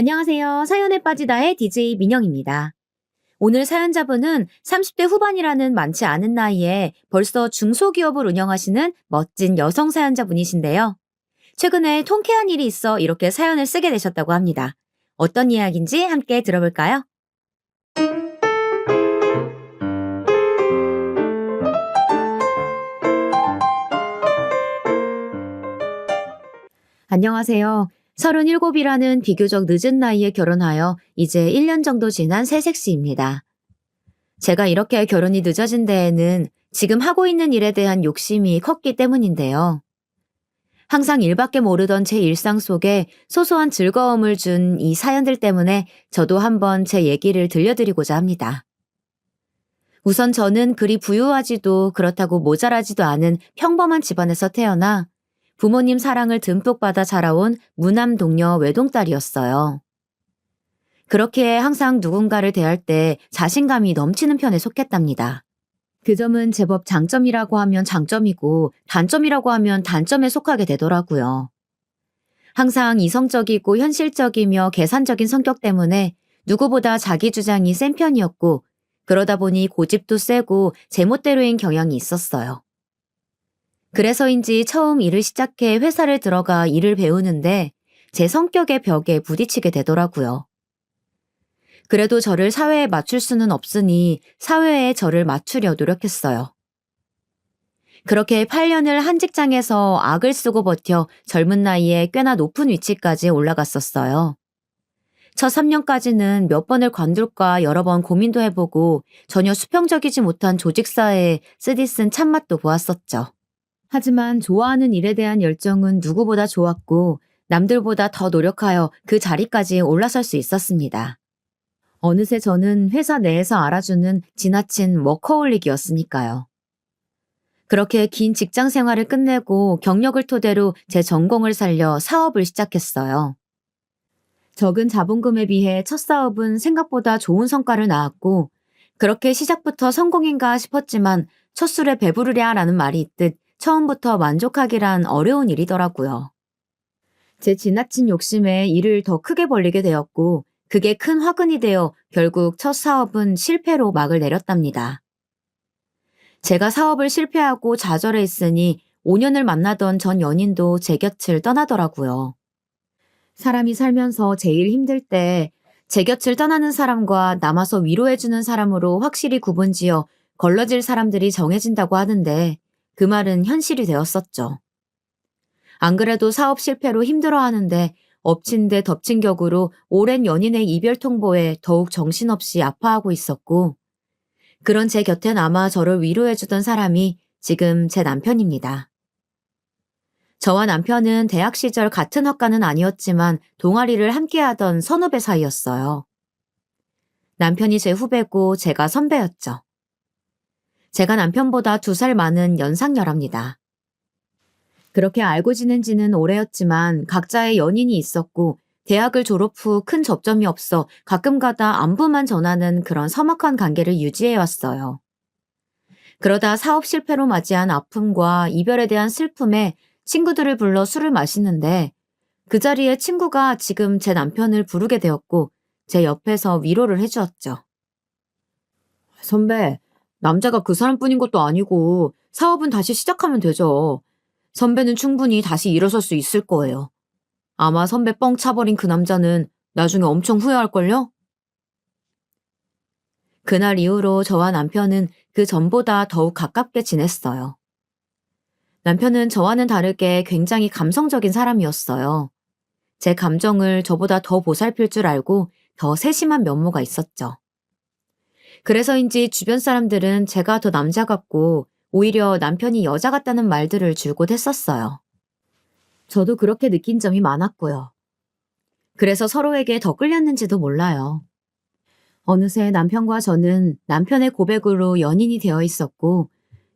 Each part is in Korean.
안녕하세요. 사연에 빠지다의 DJ 민영입니다. 오늘 사연자분은 30대 후반이라는 많지 않은 나이에 벌써 중소기업을 운영하시는 멋진 여성 사연자분이신데요. 최근에 통쾌한 일이 있어 이렇게 사연을 쓰게 되셨다고 합니다. 어떤 이야기인지 함께 들어볼까요? 안녕하세요. 37이라는 비교적 늦은 나이에 결혼하여 이제 1년 정도 지난 새색시입니다. 제가 이렇게 결혼이 늦어진 데에는 지금 하고 있는 일에 대한 욕심이 컸기 때문인데요. 항상 일밖에 모르던 제 일상 속에 소소한 즐거움을 준 이 사연들 때문에 저도 한번 제 얘기를 들려드리고자 합니다. 우선 저는 그리 부유하지도 그렇다고 모자라지도 않은 평범한 집안에서 태어나 부모님 사랑을 듬뿍 받아 자라온 무남 동녀 외동딸이었어요. 그렇기에 항상 누군가를 대할 때 자신감이 넘치는 편에 속했답니다. 그 점은 제법 장점이라고 하면 장점이고 단점이라고 하면 단점에 속하게 되더라고요. 항상 이성적이고 현실적이며 계산적인 성격 때문에 누구보다 자기 주장이 센 편이었고 그러다 보니 고집도 세고 제멋대로인 경향이 있었어요. 그래서인지 처음 일을 시작해 회사를 들어가 일을 배우는데 제 성격의 벽에 부딪히게 되더라고요. 그래도 저를 사회에 맞출 수는 없으니 사회에 저를 맞추려 노력했어요. 그렇게 8년을 한 직장에서 악을 쓰고 버텨 젊은 나이에 꽤나 높은 위치까지 올라갔었어요. 첫 3년까지는 몇 번을 관둘까 여러 번 고민도 해보고 전혀 수평적이지 못한 조직사회에 쓰디쓴 참맛도 보았었죠. 하지만 좋아하는 일에 대한 열정은 누구보다 좋았고 남들보다 더 노력하여 그 자리까지 올라설 수 있었습니다. 어느새 저는 회사 내에서 알아주는 지나친 워커홀릭이었으니까요. 그렇게 긴 직장 생활을 끝내고 경력을 토대로 제 전공을 살려 사업을 시작했어요. 적은 자본금에 비해 첫 사업은 생각보다 좋은 성과를 낳았고 그렇게 시작부터 성공인가 싶었지만 첫 술에 배부르랴라는 말이 있듯 처음부터 만족하기란 어려운 일이더라고요. 제 지나친 욕심에 일을 더 크게 벌리게 되었고 그게 큰 화근이 되어 결국 첫 사업은 실패로 막을 내렸답니다. 제가 사업을 실패하고 좌절했으니 5년을 만나던 전 연인도 제 곁을 떠나더라고요. 사람이 살면서 제일 힘들 때 제 곁을 떠나는 사람과 남아서 위로해주는 사람으로 확실히 구분지어 걸러질 사람들이 정해진다고 하는데 그 말은 현실이 되었었죠. 안 그래도 사업 실패로 힘들어하는데 엎친 데 덮친 격으로 오랜 연인의 이별 통보에 더욱 정신없이 아파하고 있었고 그런 제 곁에 남아 저를 위로해주던 사람이 지금 제 남편입니다. 저와 남편은 대학 시절 같은 학과는 아니었지만 동아리를 함께하던 선후배 사이였어요. 남편이 제 후배고 제가 선배였죠. 제가 남편보다 2살 많은 연상녀랍니다. 그렇게 알고 지낸 지는 오래였지만 각자의 연인이 있었고 대학을 졸업 후 큰 접점이 없어 가끔가다 안부만 전하는 그런 서먹한 관계를 유지해왔어요. 그러다 사업 실패로 맞이한 아픔과 이별에 대한 슬픔에 친구들을 불러 술을 마시는데 그 자리에 친구가 지금 제 남편을 부르게 되었고 제 옆에서 위로를 해주었죠. 선배, 남자가 그 사람뿐인 것도 아니고 사업은 다시 시작하면 되죠. 선배는 충분히 다시 일어설 수 있을 거예요. 아마 선배 뻥 차버린 그 남자는 나중에 엄청 후회할걸요? 그날 이후로 저와 남편은 그 전보다 더욱 가깝게 지냈어요. 남편은 저와는 다르게 굉장히 감성적인 사람이었어요. 제 감정을 저보다 더 보살필 줄 알고 더 세심한 면모가 있었죠. 그래서인지 주변 사람들은 제가 더 남자 같고 오히려 남편이 여자 같다는 말들을 줄곧 했었어요. 저도 그렇게 느낀 점이 많았고요. 그래서 서로에게 더 끌렸는지도 몰라요. 어느새 남편과 저는 남편의 고백으로 연인이 되어 있었고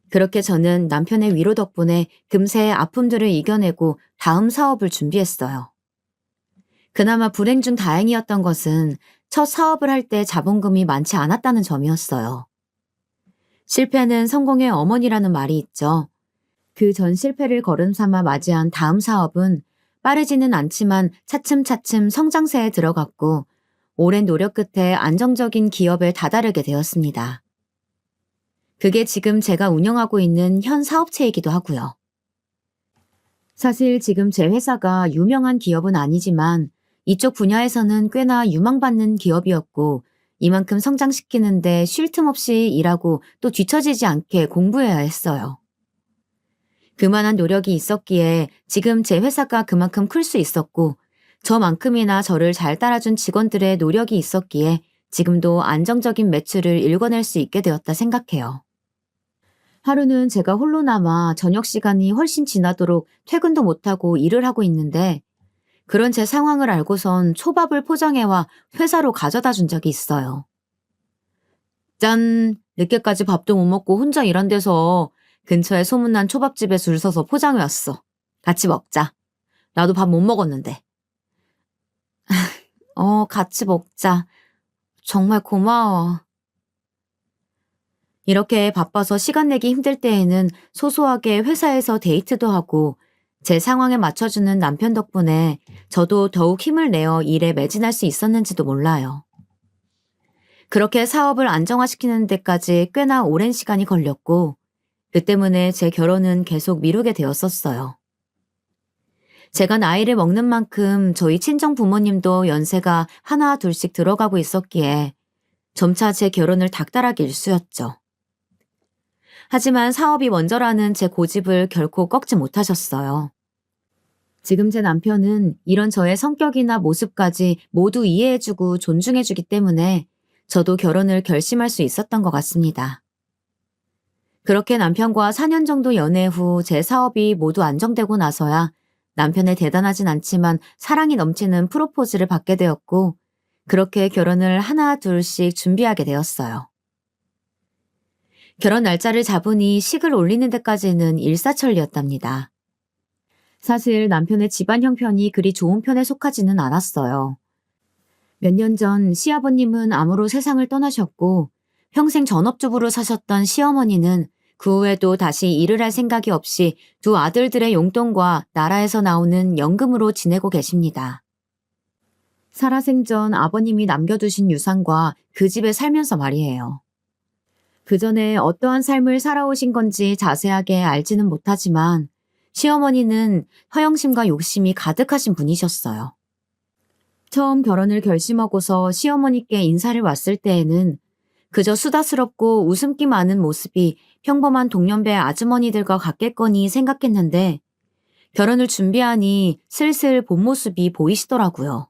그렇게 저는 남편의 위로 덕분에 금세 아픔들을 이겨내고 다음 사업을 준비했어요. 그나마 불행 중 다행이었던 것은 첫 사업을 할 때 자본금이 많지 않았다는 점이었어요. 실패는 성공의 어머니라는 말이 있죠. 그 전 실패를 거름 삼아 맞이한 다음 사업은 빠르지는 않지만 차츰차츰 성장세에 들어갔고 오랜 노력 끝에 안정적인 기업에 다다르게 되었습니다. 그게 지금 제가 운영하고 있는 현 사업체이기도 하고요. 사실 지금 제 회사가 유명한 기업은 아니지만 이쪽 분야에서는 꽤나 유망받는 기업이었고 이만큼 성장시키는데 쉴 틈 없이 일하고 또 뒤처지지 않게 공부해야 했어요. 그만한 노력이 있었기에 지금 제 회사가 그만큼 클 수 있었고 저만큼이나 저를 잘 따라준 직원들의 노력이 있었기에 지금도 안정적인 매출을 일궈낼 수 있게 되었다 생각해요. 하루는 제가 홀로 남아 저녁 시간이 훨씬 지나도록 퇴근도 못하고 일을 하고 있는데 그런 제 상황을 알고선 초밥을 포장해와 회사로 가져다 준 적이 있어요. 짠! 늦게까지 밥도 못 먹고 혼자 일한 데서 근처에 소문난 초밥집에 줄 서서 포장해 왔어. 같이 먹자. 나도 밥 못 먹었는데. 같이 먹자. 정말 고마워. 이렇게 바빠서 시간 내기 힘들 때에는 소소하게 회사에서 데이트도 하고 제 상황에 맞춰주는 남편 덕분에 저도 더욱 힘을 내어 일에 매진할 수 있었는지도 몰라요. 그렇게 사업을 안정화시키는 데까지 꽤나 오랜 시간이 걸렸고 그 때문에 제 결혼은 계속 미루게 되었었어요. 제가 나이를 먹는 만큼 저희 친정 부모님도 연세가 하나 둘씩 들어가고 있었기에 점차 제 결혼을 닥달하기 일쑤였죠. 하지만 사업이 먼저라는 제 고집을 결코 꺾지 못하셨어요. 지금 제 남편은 이런 저의 성격이나 모습까지 모두 이해해주고 존중해주기 때문에 저도 결혼을 결심할 수 있었던 것 같습니다. 그렇게 남편과 4년 정도 연애 후 제 사업이 모두 안정되고 나서야 남편의 대단하진 않지만 사랑이 넘치는 프로포즈를 받게 되었고 그렇게 결혼을 하나 둘씩 준비하게 되었어요. 결혼 날짜를 잡으니 식을 올리는 데까지는 일사천리였답니다. 사실 남편의 집안 형편이 그리 좋은 편에 속하지는 않았어요. 몇 년 전 시아버님은 암으로 세상을 떠나셨고 평생 전업주부로 사셨던 시어머니는 그 후에도 다시 일을 할 생각이 없이 두 아들들의 용돈과 나라에서 나오는 연금으로 지내고 계십니다. 살아생전 아버님이 남겨두신 유산과 그 집에 살면서 말이에요. 그 전에 어떠한 삶을 살아오신 건지 자세하게 알지는 못하지만 시어머니는 허영심과 욕심이 가득하신 분이셨어요. 처음 결혼을 결심하고서 시어머니께 인사를 왔을 때에는 그저 수다스럽고 웃음기 많은 모습이 평범한 동년배 아주머니들과 같겠거니 생각했는데 결혼을 준비하니 슬슬 본 모습이 보이시더라고요.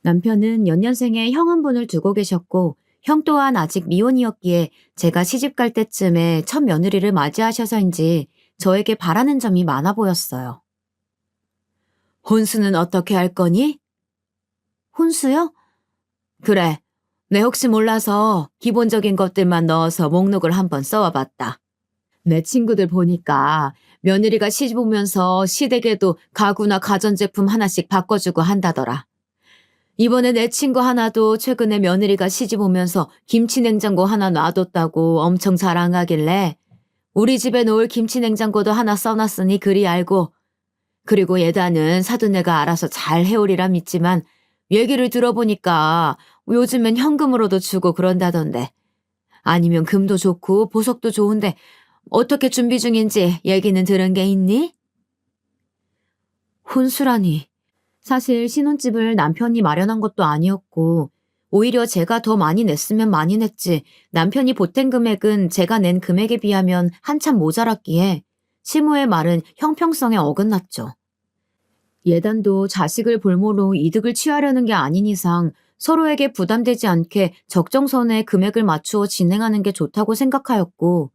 남편은 연년생에 형 한 분을 두고 계셨고 형 또한 아직 미혼이었기에 제가 시집갈 때쯤에 첫 며느리를 맞이하셔서인지 저에게 바라는 점이 많아 보였어요. 혼수는 어떻게 할 거니? 혼수요? 그래. 내 혹시 몰라서 기본적인 것들만 넣어서 목록을 한번 써와봤다. 내 친구들 보니까 며느리가 시집 오면서 시댁에도 가구나 가전제품 하나씩 바꿔주고 한다더라. 이번에 내 친구 하나도 최근에 며느리가 시집 오면서 김치냉장고 하나 놔뒀다고 엄청 자랑하길래 우리 집에 놓을 김치냉장고도 하나 써놨으니 그리 알고 그리고 예단은 사돈네가 알아서 잘 해오리라 믿지만 얘기를 들어보니까 요즘엔 현금으로도 주고 그런다던데 아니면 금도 좋고 보석도 좋은데 어떻게 준비 중인지 얘기는 들은 게 있니? 혼수라니. 사실 신혼집을 남편이 마련한 것도 아니었고 오히려 제가 더 많이 냈으면 많이 냈지 남편이 보탠 금액은 제가 낸 금액에 비하면 한참 모자랐기에 시모의 말은 형평성에 어긋났죠. 예단도 자식을 볼모로 이득을 취하려는 게 아닌 이상 서로에게 부담되지 않게 적정선에 금액을 맞추어 진행하는 게 좋다고 생각하였고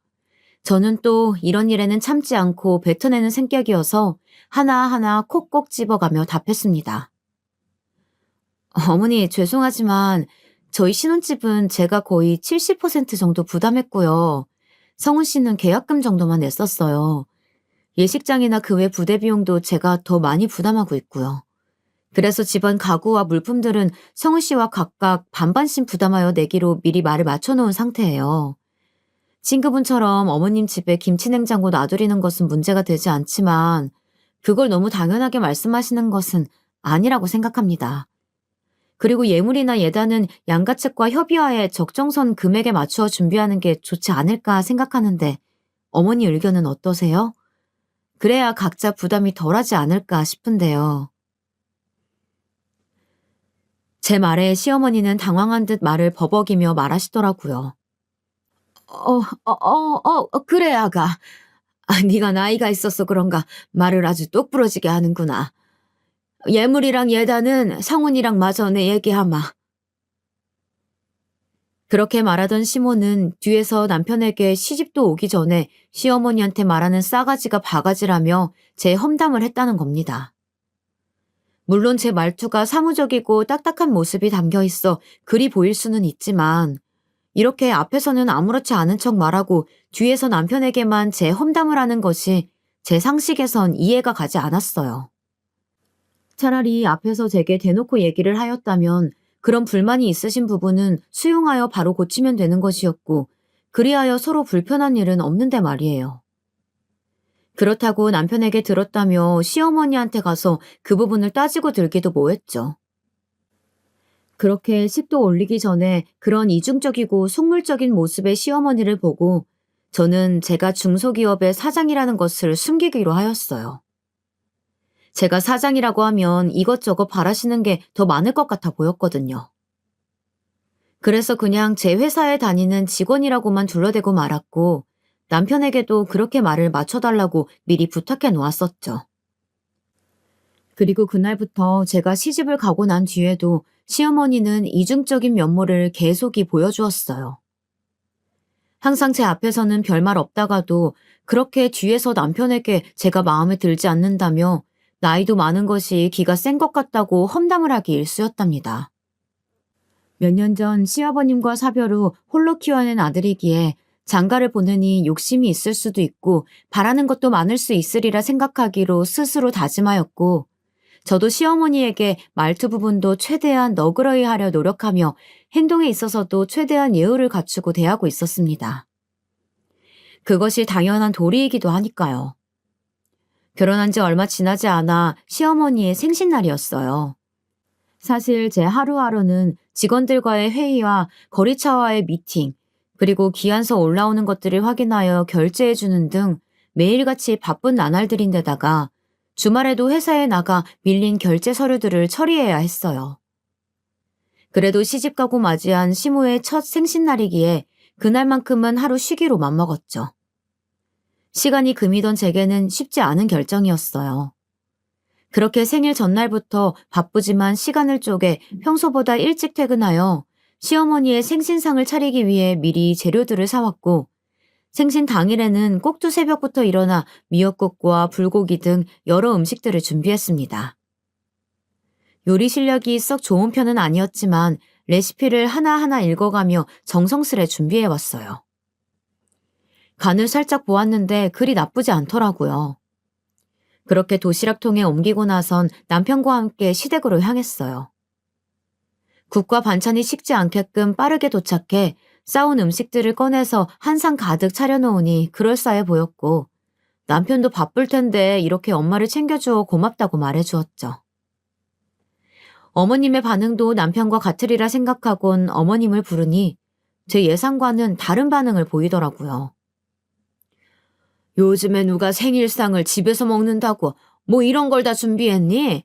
저는 또 이런 일에는 참지 않고 뱉어내는 성격이어서 하나하나 콕콕 집어가며 답했습니다. 어머니 죄송하지만 저희 신혼집은 제가 거의 70% 정도 부담했고요. 성훈 씨는 계약금 정도만 냈었어요. 예식장이나 그 외 부대 비용도 제가 더 많이 부담하고 있고요. 그래서 집안 가구와 물품들은 성훈 씨와 각각 반반씩 부담하여 내기로 미리 말을 맞춰놓은 상태예요. 친구분처럼 어머님 집에 김치냉장고 놔두리는 것은 문제가 되지 않지만 그걸 너무 당연하게 말씀하시는 것은 아니라고 생각합니다. 그리고 예물이나 예단은 양가 측과 협의하에 적정선 금액에 맞추어 준비하는 게 좋지 않을까 생각하는데 어머니 의견은 어떠세요? 그래야 각자 부담이 덜하지 않을까 싶은데요. 제 말에 시어머니는 당황한 듯 말을 버벅이며 말하시더라고요. 그래, 아가. 네가 나이가 있어서 그런가 말을 아주 똑부러지게 하는구나. 예물이랑 예단은 성훈이랑 마저 내 얘기하마. 그렇게 말하던 시모는 뒤에서 남편에게 시집도 오기 전에 시어머니한테 말하는 싸가지가 바가지라며 제 험담을 했다는 겁니다. 물론 제 말투가 사무적이고 딱딱한 모습이 담겨 있어 그리 보일 수는 있지만 이렇게 앞에서는 아무렇지 않은 척 말하고 뒤에서 남편에게만 제 험담을 하는 것이 제 상식에선 이해가 가지 않았어요. 차라리 앞에서 제게 대놓고 얘기를 하였다면 그런 불만이 있으신 부분은 수용하여 바로 고치면 되는 것이었고 그리하여 서로 불편한 일은 없는데 말이에요. 그렇다고 남편에게 들었다며 시어머니한테 가서 그 부분을 따지고 들기도 뭐했죠. 그렇게 식도 올리기 전에 그런 이중적이고 속물적인 모습의 시어머니를 보고 저는 제가 중소기업의 사장이라는 것을 숨기기로 하였어요. 제가 사장이라고 하면 이것저것 바라시는 게 더 많을 것 같아 보였거든요. 그래서 그냥 제 회사에 다니는 직원이라고만 둘러대고 말았고 남편에게도 그렇게 말을 맞춰달라고 미리 부탁해 놓았었죠. 그리고 그날부터 제가 시집을 가고 난 뒤에도 시어머니는 이중적인 면모를 계속이 보여주었어요. 항상 제 앞에서는 별말 없다가도 그렇게 뒤에서 남편에게 제가 마음에 들지 않는다며 나이도 많은 것이 기가 센 것 같다고 험담을 하기 일쑤였답니다. 몇 년 전 시아버님과 사별 후 홀로 키워낸 아들이기에 장가를 보내니 욕심이 있을 수도 있고 바라는 것도 많을 수 있으리라 생각하기로 스스로 다짐하였고 저도 시어머니에게 말투 부분도 최대한 너그러이 하려 노력하며 행동에 있어서도 최대한 예우를 갖추고 대하고 있었습니다. 그것이 당연한 도리이기도 하니까요. 결혼한 지 얼마 지나지 않아 시어머니의 생신날이었어요. 사실 제 하루하루는 직원들과의 회의와 거리차와의 미팅, 그리고 기한서 올라오는 것들을 확인하여 결제해주는 등 매일같이 바쁜 나날들인데다가 주말에도 회사에 나가 밀린 결제 서류들을 처리해야 했어요. 그래도 시집가고 맞이한 시모의 첫 생신날이기에 그날만큼은 하루 쉬기로 맘먹었죠. 시간이 금이던 제게는 쉽지 않은 결정이었어요. 그렇게 생일 전날부터 바쁘지만 시간을 쪼개 평소보다 일찍 퇴근하여 시어머니의 생신상을 차리기 위해 미리 재료들을 사왔고 생신 당일에는 꼭두 새벽부터 일어나 미역국과 불고기 등 여러 음식들을 준비했습니다. 요리 실력이 썩 좋은 편은 아니었지만 레시피를 하나하나 읽어가며 정성스레 준비해왔어요. 간을 살짝 보았는데 그리 나쁘지 않더라고요. 그렇게 도시락통에 옮기고 나선 남편과 함께 시댁으로 향했어요. 국과 반찬이 식지 않게끔 빠르게 도착해 싸온 음식들을 꺼내서 한 상 가득 차려놓으니 그럴싸해 보였고 남편도 바쁠 텐데 이렇게 엄마를 챙겨주어 고맙다고 말해주었죠. 어머님의 반응도 남편과 같으리라 생각하곤 어머님을 부르니 제 예상과는 다른 반응을 보이더라고요. 요즘에 누가 생일상을 집에서 먹는다고 뭐 이런 걸 다 준비했니?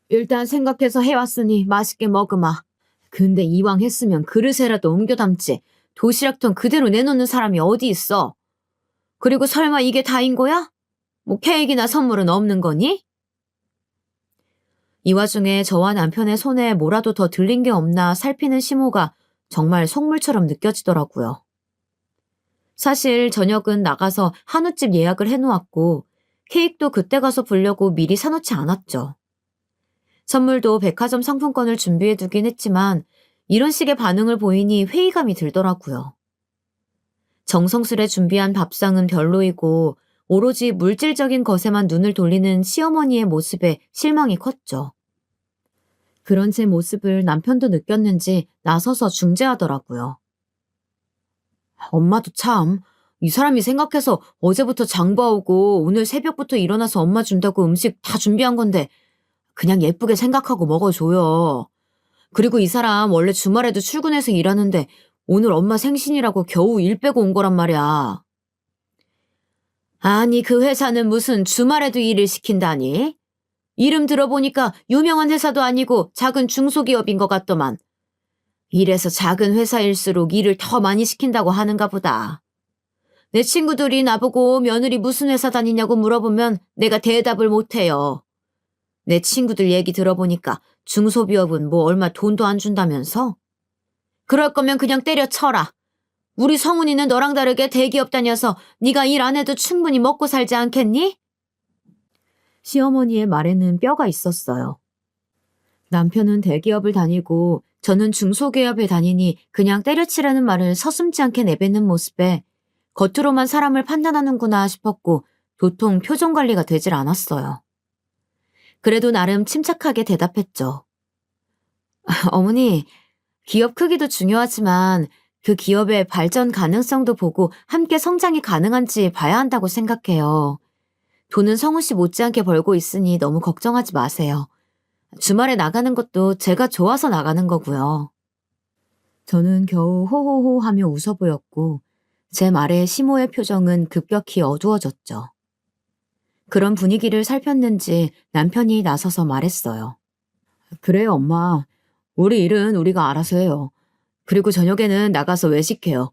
일단 생각해서 해왔으니 맛있게 먹으마. 근데 이왕 했으면 그릇에라도 옮겨 담지. 도시락통 그대로 내놓는 사람이 어디 있어? 그리고 설마 이게 다인 거야? 뭐 케이크나 선물은 없는 거니? 이 와중에 저와 남편의 손에 뭐라도 더 들린 게 없나 살피는 시모가 정말 속물처럼 느껴지더라고요. 사실 저녁은 나가서 한우집 예약을 해놓았고 케이크도 그때 가서 보려고 미리 사놓지 않았죠. 선물도 백화점 상품권을 준비해두긴 했지만 이런 식의 반응을 보이니 회의감이 들더라고요. 정성스레 준비한 밥상은 별로이고 오로지 물질적인 것에만 눈을 돌리는 시어머니의 모습에 실망이 컸죠. 그런 제 모습을 남편도 느꼈는지 나서서 중재하더라고요. 엄마도 참 이 사람이 생각해서 어제부터 장 봐오고 오늘 새벽부터 일어나서 엄마 준다고 음식 다 준비한 건데 그냥 예쁘게 생각하고 먹어줘요. 그리고 이 사람 원래 주말에도 출근해서 일하는데 오늘 엄마 생신이라고 겨우 일 빼고 온 거란 말이야. 아니, 그 회사는 무슨 주말에도 일을 시킨다니? 이름 들어보니까 유명한 회사도 아니고 작은 중소기업인 것 같더만. 이래서 작은 회사일수록 일을 더 많이 시킨다고 하는가 보다. 내 친구들이 나보고 며느리 무슨 회사 다니냐고 물어보면 내가 대답을 못해요. 내 친구들 얘기 들어보니까 중소기업은 뭐 얼마 돈도 안 준다면서? 그럴 거면 그냥 때려쳐라. 우리 성훈이는 너랑 다르게 대기업 다녀서 네가 일 안 해도 충분히 먹고 살지 않겠니? 시어머니의 말에는 뼈가 있었어요. 남편은 대기업을 다니고 저는 중소기업에 다니니 그냥 때려치라는 말을 서슴지 않게 내뱉는 모습에 겉으로만 사람을 판단하는구나 싶었고 도통 표정 관리가 되질 않았어요. 그래도 나름 침착하게 대답했죠. 어머니, 기업 크기도 중요하지만 그 기업의 발전 가능성도 보고 함께 성장이 가능한지 봐야 한다고 생각해요. 돈은 성우 씨 못지않게 벌고 있으니 너무 걱정하지 마세요. 주말에 나가는 것도 제가 좋아서 나가는 거고요. 저는 겨우 호호호 하며 웃어 보였고 제 말에 시모의 표정은 급격히 어두워졌죠. 그런 분위기를 살폈는지 남편이 나서서 말했어요. 그래요, 엄마. 우리 일은 우리가 알아서 해요. 그리고 저녁에는 나가서 외식해요.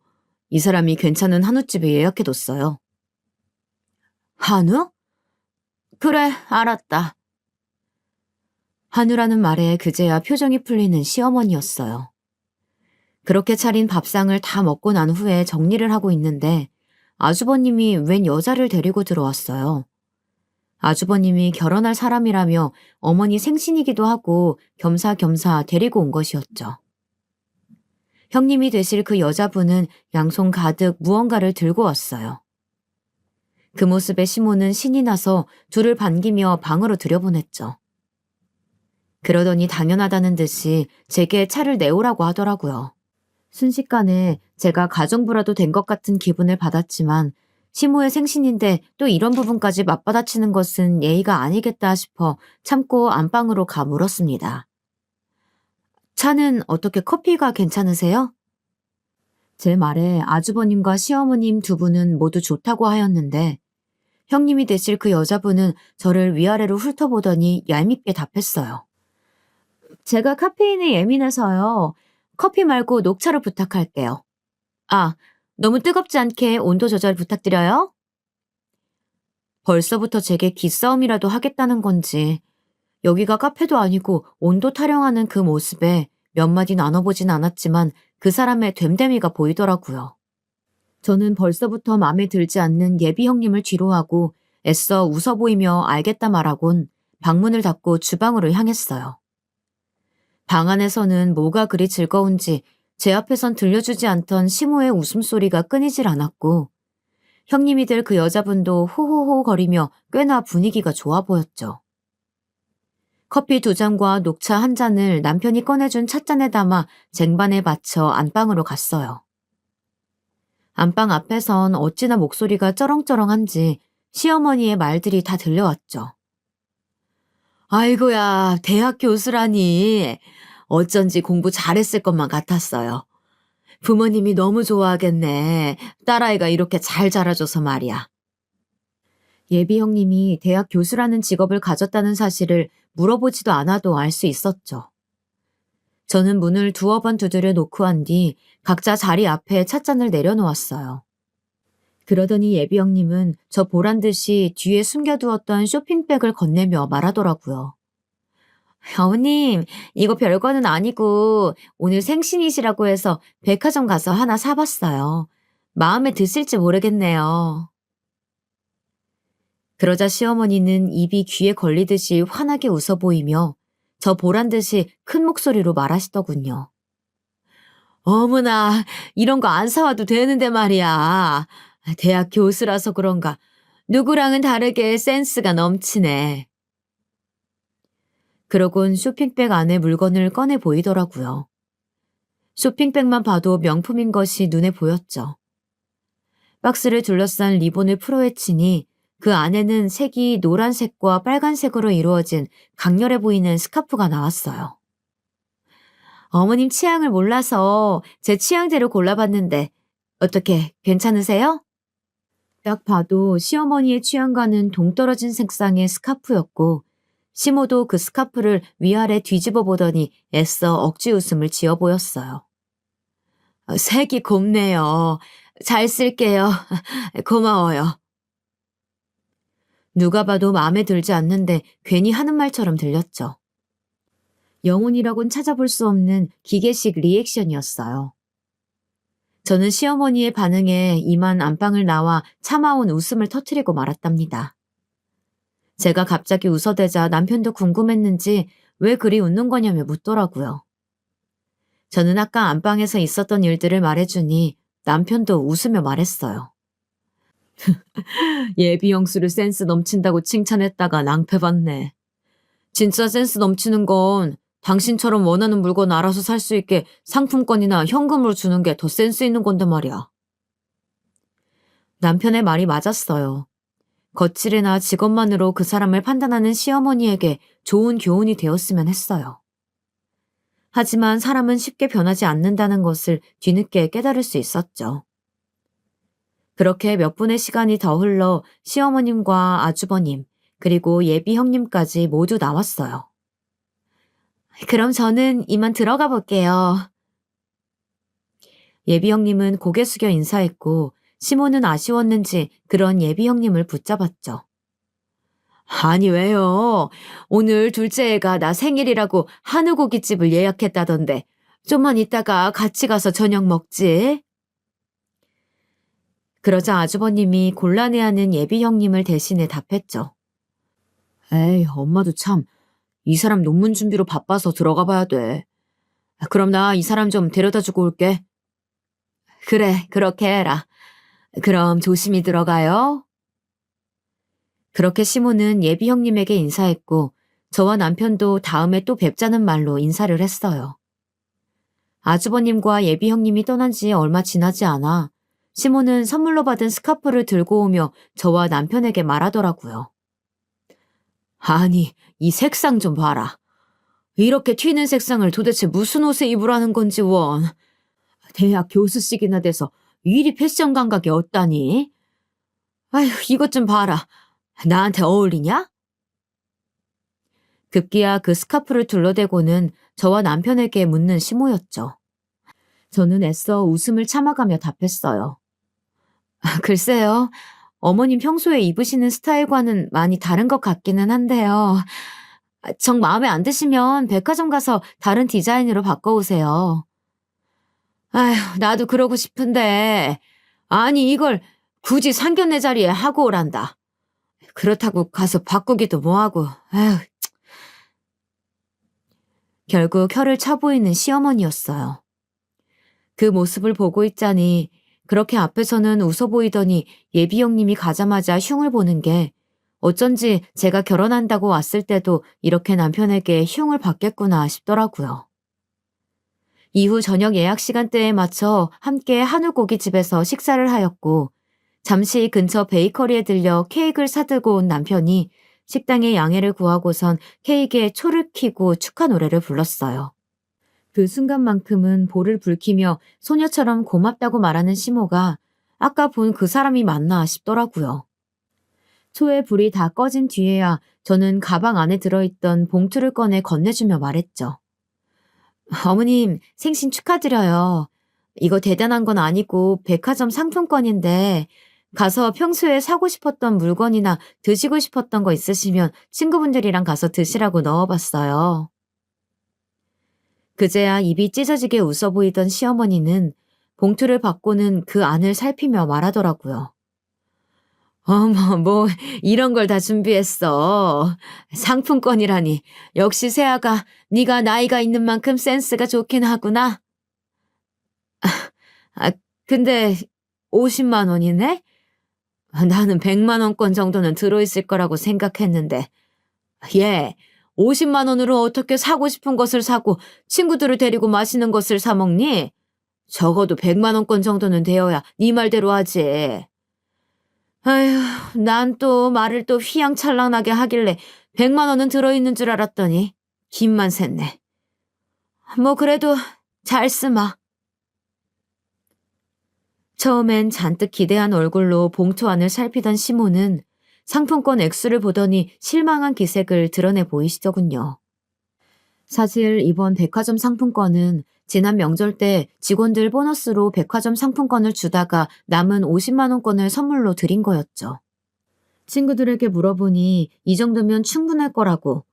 이 사람이 괜찮은 한우집에 예약해뒀어요. 한우? 그래, 알았다. 한우라는 말에 그제야 표정이 풀리는 시어머니였어요. 그렇게 차린 밥상을 다 먹고 난 후에 정리를 하고 있는데 아주버님이 웬 여자를 데리고 들어왔어요. 아주버님이 결혼할 사람이라며 어머니 생신이기도 하고 겸사겸사 데리고 온 것이었죠. 형님이 되실 그 여자분은 양손 가득 무언가를 들고 왔어요. 그 모습에 시모는 신이 나서 둘을 반기며 방으로 들여보냈죠. 그러더니 당연하다는 듯이 제게 차를 내오라고 하더라고요. 순식간에 제가 가정부라도 된 것 같은 기분을 받았지만 시모의 생신인데 또 이런 부분까지 맞받아치는 것은 예의가 아니겠다 싶어 참고 안방으로 가 물었습니다. 차는 어떻게 커피가 괜찮으세요? 제 말에 아주버님과 시어머님 두 분은 모두 좋다고 하였는데 형님이 되실 그 여자분은 저를 위아래로 훑어보더니 얄밉게 답했어요. 제가 카페인에 예민해서요. 커피 말고 녹차로 부탁할게요. 아, 너무 뜨겁지 않게 온도 조절 부탁드려요. 벌써부터 제게 기싸움이라도 하겠다는 건지 여기가 카페도 아니고 온도 타령하는 그 모습에 몇 마디 나눠보진 않았지만 그 사람의 됨됨이가 보이더라고요. 저는 벌써부터 마음에 들지 않는 예비 형님을 뒤로하고 애써 웃어 보이며 알겠다 말하곤 방문을 닫고 주방으로 향했어요. 방 안에서는 뭐가 그리 즐거운지 제 앞에선 들려주지 않던 시모의 웃음소리가 끊이질 않았고 형님이 될 그 여자분도 호호호 거리며 꽤나 분위기가 좋아 보였죠. 커피 2잔과 녹차 1잔을 남편이 꺼내준 찻잔에 담아 쟁반에 받쳐 안방으로 갔어요. 안방 앞에선 어찌나 목소리가 쩌렁쩌렁한지 시어머니의 말들이 다 들려왔죠. 아이고야, 대학 교수라니. 어쩐지 공부 잘했을 것만 같았어요. 부모님이 너무 좋아하겠네. 딸아이가 이렇게 잘 자라줘서 말이야. 예비 형님이 대학 교수라는 직업을 가졌다는 사실을 물어보지도 않아도 알 수 있었죠. 저는 문을 2번 두드려 놓고 한 뒤 각자 자리 앞에 찻잔을 내려놓았어요. 그러더니 예비 형님은 저 보란 듯이 뒤에 숨겨두었던 쇼핑백을 건네며 말하더라고요. 어머님, 이거 별거는 아니고 오늘 생신이시라고 해서 백화점 가서 하나 사봤어요. 마음에 드실지 모르겠네요. 그러자 시어머니는 입이 귀에 걸리듯이 환하게 웃어 보이며 저 보란 듯이 큰 목소리로 말하시더군요. 어머나, 이런 거 안 사와도 되는데 말이야. 대학 교수라서 그런가 누구랑은 다르게 센스가 넘치네. 그러곤 쇼핑백 안에 물건을 꺼내 보이더라고요. 쇼핑백만 봐도 명품인 것이 눈에 보였죠. 박스를 둘러싼 리본을 풀어헤치니 그 안에는 색이 노란색과 빨간색으로 이루어진 강렬해 보이는 스카프가 나왔어요. 어머님 취향을 몰라서 제 취향대로 골라봤는데 어떻게 괜찮으세요? 딱 봐도 시어머니의 취향과는 동떨어진 색상의 스카프였고 시모도 그 스카프를 위아래 뒤집어 보더니 애써 억지 웃음을 지어 보였어요. 색이 곱네요. 잘 쓸게요. 고마워요. 누가 봐도 마음에 들지 않는데 괜히 하는 말처럼 들렸죠. 영혼이라곤 찾아볼 수 없는 기계식 리액션이었어요. 저는 시어머니의 반응에 이만 안방을 나와 참아온 웃음을 터뜨리고 말았답니다. 제가 갑자기 웃어대자 남편도 궁금했는지 왜 그리 웃는 거냐며 묻더라고요. 저는 아까 안방에서 있었던 일들을 말해주니 남편도 웃으며 말했어요. 예비 형수를 센스 넘친다고 칭찬했다가 낭패봤네. 진짜 센스 넘치는 건 당신처럼 원하는 물건 알아서 살 수 있게 상품권이나 현금으로 주는 게 더 센스 있는 건데 말이야. 남편의 말이 맞았어요. 거칠이나 직업만으로 그 사람을 판단하는 시어머니에게 좋은 교훈이 되었으면 했어요. 하지만 사람은 쉽게 변하지 않는다는 것을 뒤늦게 깨달을 수 있었죠. 그렇게 몇 분의 시간이 더 흘러 시어머님과 아주버님, 그리고 예비 형님까지 모두 나왔어요. 그럼 저는 이만 들어가 볼게요. 예비 형님은 고개 숙여 인사했고 시모는 아쉬웠는지 그런 예비 형님을 붙잡았죠. 아니 왜요? 오늘 둘째 애가 나 생일이라고 한우고깃집을 예약했다던데 좀만 이따가 같이 가서 저녁 먹지. 그러자 아주버님이 곤란해하는 예비 형님을 대신해 답했죠. 에이, 엄마도 참 이 사람 논문 준비로 바빠서 들어가 봐야 돼. 그럼 나 이 사람 좀 데려다 주고 올게. 그래, 그렇게 해라. 그럼 조심히 들어가요. 그렇게 시모는 예비 형님에게 인사했고 저와 남편도 다음에 또 뵙자는 말로 인사를 했어요. 아주버님과 예비 형님이 떠난 지 얼마 지나지 않아 시모는 선물로 받은 스카프를 들고 오며 저와 남편에게 말하더라고요. 아니, 이 색상 좀 봐라. 이렇게 튀는 색상을 도대체 무슨 옷에 입으라는 건지 원. 대학 교수식이나 돼서 이리 패션 감각이 없다니. 아휴, 이것 좀 봐라. 나한테 어울리냐? 급기야 그 스카프를 둘러대고는 저와 남편에게 묻는 시모였죠. 저는 애써 웃음을 참아가며 답했어요. 글쎄요. 어머님 평소에 입으시는 스타일과는 많이 다른 것 같기는 한데요. 정 마음에 안 드시면 백화점 가서 다른 디자인으로 바꿔오세요. 아휴, 나도 그러고 싶은데. 아니, 이걸 굳이 상견례 자리에 하고 오란다. 그렇다고 가서 바꾸기도 뭐하고. 아휴. 결국 혀를 차보이는 시어머니였어요. 그 모습을 보고 있자니 그렇게 앞에서는 웃어 보이더니 예비 형님이 가자마자 흉을 보는 게 어쩐지 제가 결혼한다고 왔을 때도 이렇게 남편에게 흉을 받겠구나 싶더라고요. 이후 저녁 예약 시간대에 맞춰 함께 한우고기집에서 식사를 하였고 잠시 근처 베이커리에 들려 케이크를 사들고 온 남편이 식당에 양해를 구하고선 케이크에 초를 켜고 축하 노래를 불렀어요. 그 순간만큼은 볼을 붉히며 소녀처럼 고맙다고 말하는 시모가 아까 본 그 사람이 맞나 싶더라고요. 초의 불이 다 꺼진 뒤에야 저는 가방 안에 들어있던 봉투를 꺼내 건네주며 말했죠. 어머님, 생신 축하드려요. 이거 대단한 건 아니고 백화점 상품권인데 가서 평소에 사고 싶었던 물건이나 드시고 싶었던 거 있으시면 친구분들이랑 가서 드시라고 넣어봤어요. 그제야 입이 찢어지게 웃어 보이던 시어머니는 봉투를 받고는 그 안을 살피며 말하더라고요. 어머, 뭐 이런 걸 다 준비했어. 상품권이라니. 역시 세아가 네가 나이가 있는 만큼 센스가 좋긴 하구나. 아, 근데 50만 원이네? 나는 100만 원권 정도는 들어있을 거라고 생각했는데. 예, 50만 원으로 어떻게 사고 싶은 것을 사고 친구들을 데리고 맛있는 것을 사 먹니? 적어도 100만 원권 정도는 되어야 네 말대로 하지. 아휴, 난 또 말을 또 휘황찬란하게 하길래 100만 원은 들어있는 줄 알았더니 김만 샜네. 뭐 그래도 잘 쓰마. 처음엔 잔뜩 기대한 얼굴로 봉투 안을 살피던 시모는 상품권 액수를 보더니 실망한 기색을 드러내 보이시더군요. 사실 이번 백화점 상품권은 지난 명절 때 직원들 보너스로 백화점 상품권을 주다가 남은 50만 원권을 선물로 드린 거였죠. 친구들에게 물어보니 이 정도면 충분할 거라고.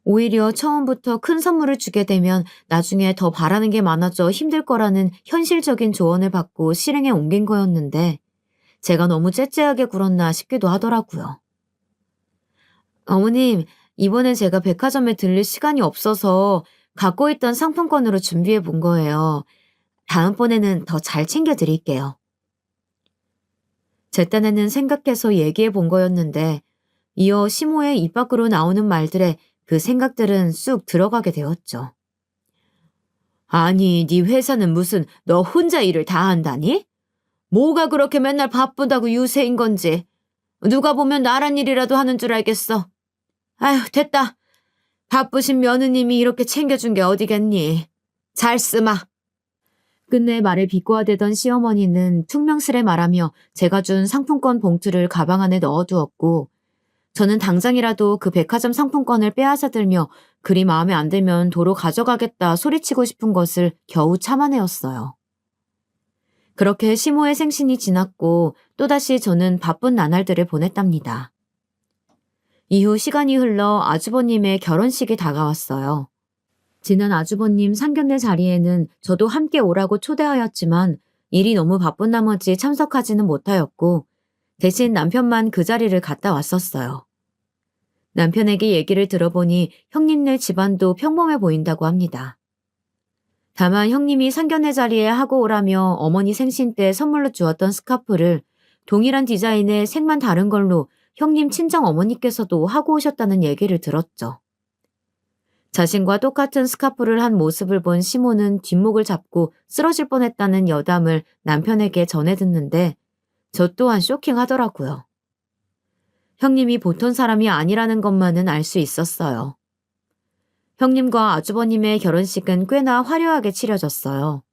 오히려 처음부터 큰 선물을 주게 되면 나중에 더 바라는 게 많아져 힘들 거라는 현실적인 조언을 받고 실행에 옮긴 거였는데 제가 너무 째째하게 굴었나 싶기도 하더라고요. 어머님, 이번엔 제가 백화점에 들릴 시간이 없어서 갖고 있던 상품권으로 준비해 본 거예요. 다음번에는 더 잘 챙겨 드릴게요. 제 딴에는 생각해서 얘기해 본 거였는데 이어 시모의 입 밖으로 나오는 말들에 그 생각들은 쑥 들어가게 되었죠. 아니, 네 회사는 무슨 너 혼자 일을 다 한다니? 뭐가 그렇게 맨날 바쁘다고 유세인 건지. 누가 보면 나란 일이라도 하는 줄 알겠어. 아휴, 됐다. 바쁘신 며느님이 이렇게 챙겨준 게 어디겠니? 잘 쓰마. 끝내 말을 비꼬아대던 시어머니는 퉁명스레 말하며 제가 준 상품권 봉투를 가방 안에 넣어두었고 저는 당장이라도 그 백화점 상품권을 빼앗아 들며 그리 마음에 안 들면 도로 가져가겠다 소리치고 싶은 것을 겨우 참아내었어요. 그렇게 시모의 생신이 지났고 또다시 저는 바쁜 나날들을 보냈답니다. 이후 시간이 흘러 아주버님의 결혼식이 다가왔어요. 지난 아주버님 상견례 자리에는 저도 함께 오라고 초대하였지만 일이 너무 바쁜 나머지 참석하지는 못하였고 대신 남편만 그 자리를 갔다 왔었어요. 남편에게 얘기를 들어보니 형님네 집안도 평범해 보인다고 합니다. 다만 형님이 상견례 자리에 하고 오라며 어머니 생신 때 선물로 주었던 스카프를 동일한 디자인의 색만 다른 걸로 형님 친정 어머니께서도 하고 오셨다는 얘기를 들었죠. 자신과 똑같은 스카프를 한 모습을 본 시모는 뒷목을 잡고 쓰러질 뻔했다는 여담을 남편에게 전해 듣는데 저 또한 쇼킹하더라고요. 형님이 보통 사람이 아니라는 것만은 알 수 있었어요. 형님과 아주버님의 결혼식은 꽤나 화려하게 치러졌어요.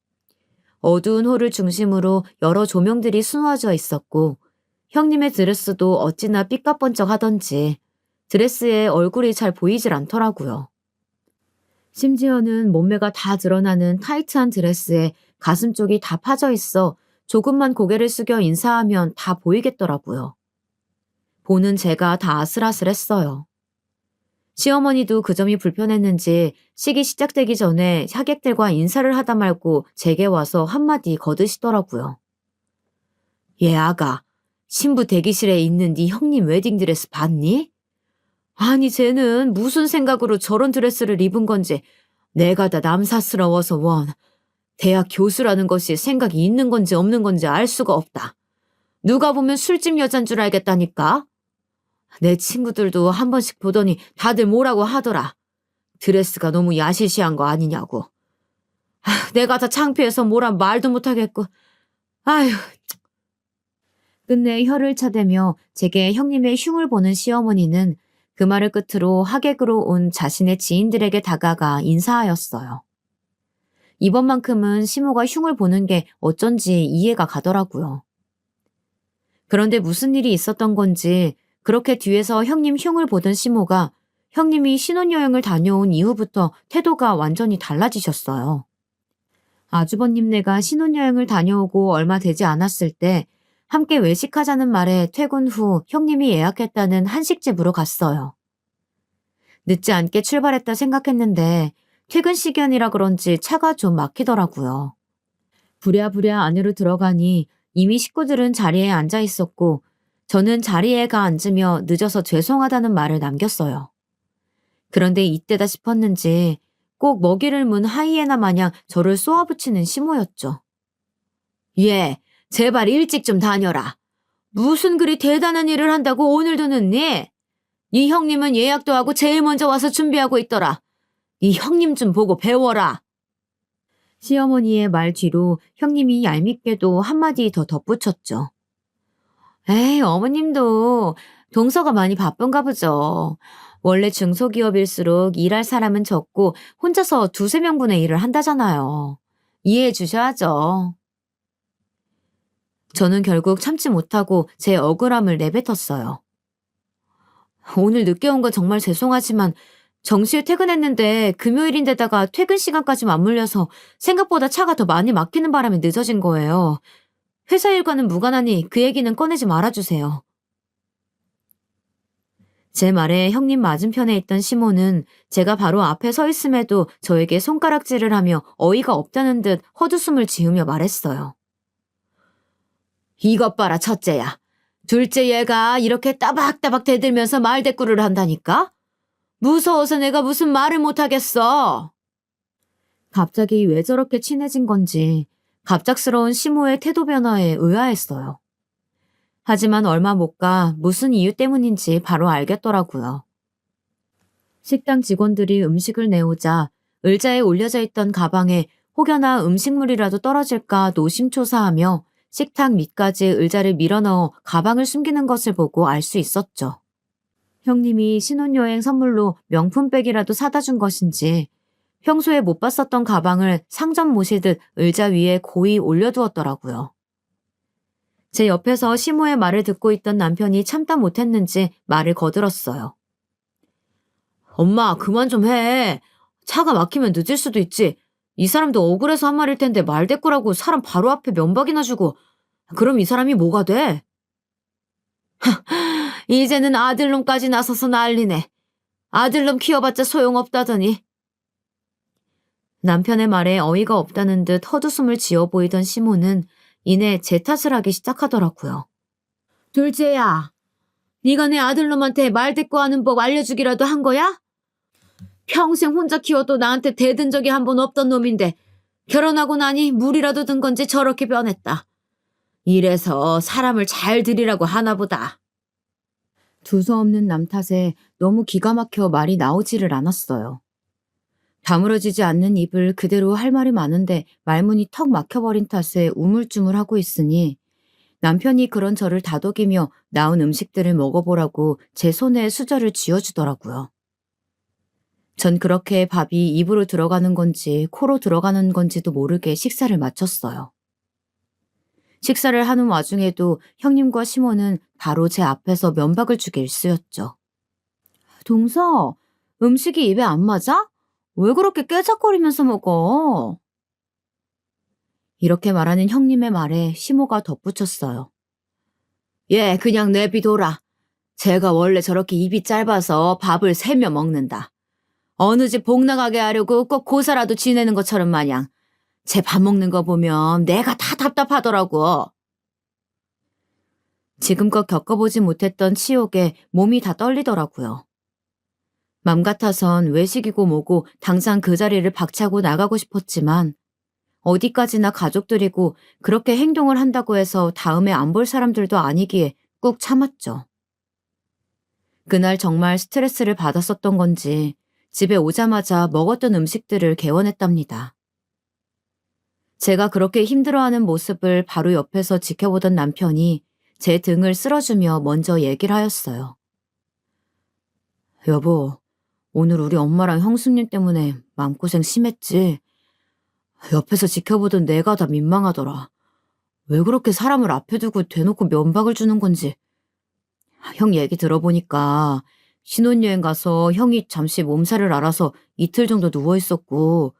어두운 홀을 중심으로 여러 조명들이 수놓아져 있었고 형님의 드레스도 어찌나 삐까뻔쩍하던지 드레스에 얼굴이 잘 보이질 않더라고요. 심지어는 몸매가 다 드러나는 타이트한 드레스에 가슴 쪽이 다 파져 있어 조금만 고개를 숙여 인사하면 다 보이겠더라고요. 보는 제가 다 아슬아슬했어요. 시어머니도 그 점이 불편했는지 식이 시작되기 전에 하객들과 인사를 하다 말고 제게 와서 한마디 거드시더라고요. 얘 아가, 신부 대기실에 있는 네 형님 웨딩드레스 봤니? 아니 쟤는 무슨 생각으로 저런 드레스를 입은 건지 내가 다 남사스러워서 원. 대학 교수라는 것이 생각이 있는 건지 없는 건지 알 수가 없다. 누가 보면 술집 여잔 줄 알겠다니까. 내 친구들도 한 번씩 보더니 다들 뭐라고 하더라. 드레스가 너무 야시시한 거 아니냐고. 내가 다 창피해서 뭐란 말도 못하겠고. 아휴. 끝내 혀를 차대며 제게 형님의 흉을 보는 시어머니는 그 말을 끝으로 하객으로 온 자신의 지인들에게 다가가 인사하였어요. 이번만큼은 시모가 흉을 보는 게 어쩐지 이해가 가더라고요. 그런데 무슨 일이 있었던 건지 그렇게 뒤에서 형님 흉을 보던 시모가 형님이 신혼여행을 다녀온 이후부터 태도가 완전히 달라지셨어요. 아주버님네가 신혼여행을 다녀오고 얼마 되지 않았을 때 함께 외식하자는 말에 퇴근 후 형님이 예약했다는 한식집으로 갔어요. 늦지 않게 출발했다 생각했는데 퇴근 시간이라 그런지 차가 좀 막히더라고요. 부랴부랴 안으로 들어가니 이미 식구들은 자리에 앉아 있었고 저는 자리에 가 앉으며 늦어서 죄송하다는 말을 남겼어요. 그런데 이때다 싶었는지 꼭 먹이를 문 하이에나 마냥 저를 쏘아붙이는 시모였죠. 얘, 제발 일찍 좀 다녀라. 무슨 그리 대단한 일을 한다고 오늘도 늦니? 네 형님은 예약도 하고 제일 먼저 와서 준비하고 있더라. 네 형님 좀 보고 배워라. 시어머니의 말 뒤로 형님이 얄밉게도 한마디 더 덧붙였죠. 에이, 어머님도 동서가 많이 바쁜가 보죠. 원래 중소기업일수록 일할 사람은 적고 혼자서 두세 명분의 일을 한다잖아요. 이해해 주셔야죠. 저는 결국 참지 못하고 제 억울함을 내뱉었어요. 오늘 늦게 온 건 정말 죄송하지만 정시에 퇴근했는데 금요일인데다가 퇴근 시간까지 맞물려서 생각보다 차가 더 많이 막히는 바람에 늦어진 거예요. 회사 일과는 무관하니 그 얘기는 꺼내지 말아주세요. 제 말에 형님 맞은편에 있던 시모는 제가 바로 앞에 서 있음에도 저에게 손가락질을 하며 어이가 없다는 듯 헛웃음을 지으며 말했어요. 이것 봐라, 첫째야. 둘째 얘가 이렇게 따박따박 대들면서 말대꾸를 한다니까? 무서워서 내가 무슨 말을 못하겠어. 갑자기 왜 저렇게 친해진 건지 갑작스러운 시모의 태도 변화에 의아했어요. 하지만 얼마 못 가 무슨 이유 때문인지 바로 알겠더라고요. 식당 직원들이 음식을 내오자 의자에 올려져 있던 가방에 혹여나 음식물이라도 떨어질까 노심초사하며 식탁 밑까지 의자를 밀어넣어 가방을 숨기는 것을 보고 알 수 있었죠. 형님이 신혼여행 선물로 명품백이라도 사다 준 것인지 평소에 못 봤었던 가방을 상점 모시듯 의자 위에 고이 올려두었더라고요. 제 옆에서 시모의 말을 듣고 있던 남편이 참다 못했는지 말을 거들었어요. 엄마, 그만 좀 해. 차가 막히면 늦을 수도 있지. 이 사람도 억울해서 한 말일 텐데 말대꾸라고 사람 바로 앞에 면박이나 주고. 그럼 이 사람이 뭐가 돼? 이제는 아들놈까지 나서서 난리네. 아들놈 키워봤자 소용없다더니. 남편의 말에 어이가 없다는 듯 헛웃음을 지어 보이던 시모는 이내 제 탓을 하기 시작하더라고요. 둘째야, 네가 내 아들놈한테 말대꾸하는 법 알려주기라도 한 거야? 평생 혼자 키워도 나한테 대든 적이 한 번 없던 놈인데 결혼하고 나니 물이라도 든 건지 저렇게 변했다. 이래서 사람을 잘 들이라고 하나 보다. 두서없는 남 탓에 너무 기가 막혀 말이 나오지를 않았어요. 다물어지지 않는 입을 그대로 할 말이 많은데 말문이 턱 막혀버린 탓에 우물쭈물하고 있으니 남편이 그런 저를 다독이며 나온 음식들을 먹어보라고 제 손에 수저를 쥐어주더라고요. 전 그렇게 밥이 입으로 들어가는 건지 코로 들어가는 건지도 모르게 식사를 마쳤어요. 식사를 하는 와중에도 형님과 시모는 바로 제 앞에서 면박을 주기 일쑤였죠. 동서, 음식이 입에 안 맞아? 왜 그렇게 깨작거리면서 먹어? 이렇게 말하는 형님의 말에 시모가 덧붙였어요. 얘 그냥 내비둬라. 제가 원래 저렇게 입이 짧아서 밥을 세며 먹는다. 어느 집 복 나가게 하려고 꼭 고사라도 지내는 것처럼 마냥 제 밥 먹는 거 보면 내가 다 답답하더라고. 지금껏 겪어보지 못했던 치욕에 몸이 다 떨리더라고요. 맘 같아선 외식이고 뭐고 당장 그 자리를 박차고 나가고 싶었지만 어디까지나 가족들이고 그렇게 행동을 한다고 해서 다음에 안 볼 사람들도 아니기에 꾹 참았죠. 그날 정말 스트레스를 받았었던 건지 집에 오자마자 먹었던 음식들을 개원했답니다. 제가 그렇게 힘들어하는 모습을 바로 옆에서 지켜보던 남편이 제 등을 쓸어주며 먼저 얘기를 하였어요. 여보, 오늘 우리 엄마랑 형수님 때문에 마음고생 심했지? 옆에서 지켜보던 내가 다 민망하더라. 왜 그렇게 사람을 앞에 두고 대놓고 면박을 주는 건지. 형 얘기 들어보니까 신혼여행 가서 형이 잠시 몸살을 앓아서 이틀 정도 누워있었고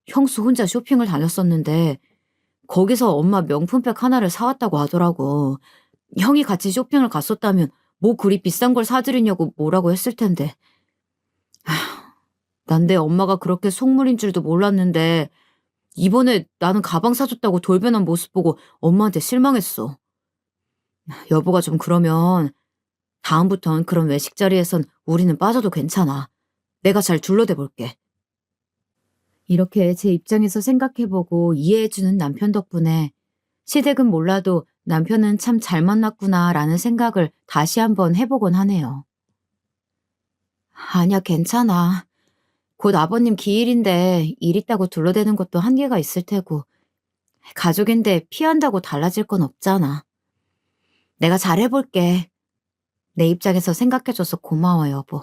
형수 혼자 쇼핑을 다녔었는데 거기서 엄마 명품백 하나를 사왔다고 하더라고. 형이 같이 쇼핑을 갔었다면 뭐 그리 비싼 걸 사드리냐고 뭐라고 했을 텐데. 난 내 엄마가 그렇게 속물인 줄도 몰랐는데 이번에 나는 가방 사줬다고 돌변한 모습 보고 엄마한테 실망했어. 여보가 좀 그러면 다음부턴 그런 외식 자리에선 우리는 빠져도 괜찮아. 내가 잘 둘러대 볼게. 이렇게 제 입장에서 생각해보고 이해해주는 남편 덕분에 시댁은 몰라도 남편은 참 잘 만났구나라는 생각을 다시 한번 해보곤 하네요. 아니야, 괜찮아. 곧 아버님 기일인데 일 있다고 둘러대는 것도 한계가 있을 테고 가족인데 피한다고 달라질 건 없잖아. 내가 잘해볼게. 내 입장에서 생각해줘서 고마워, 여보.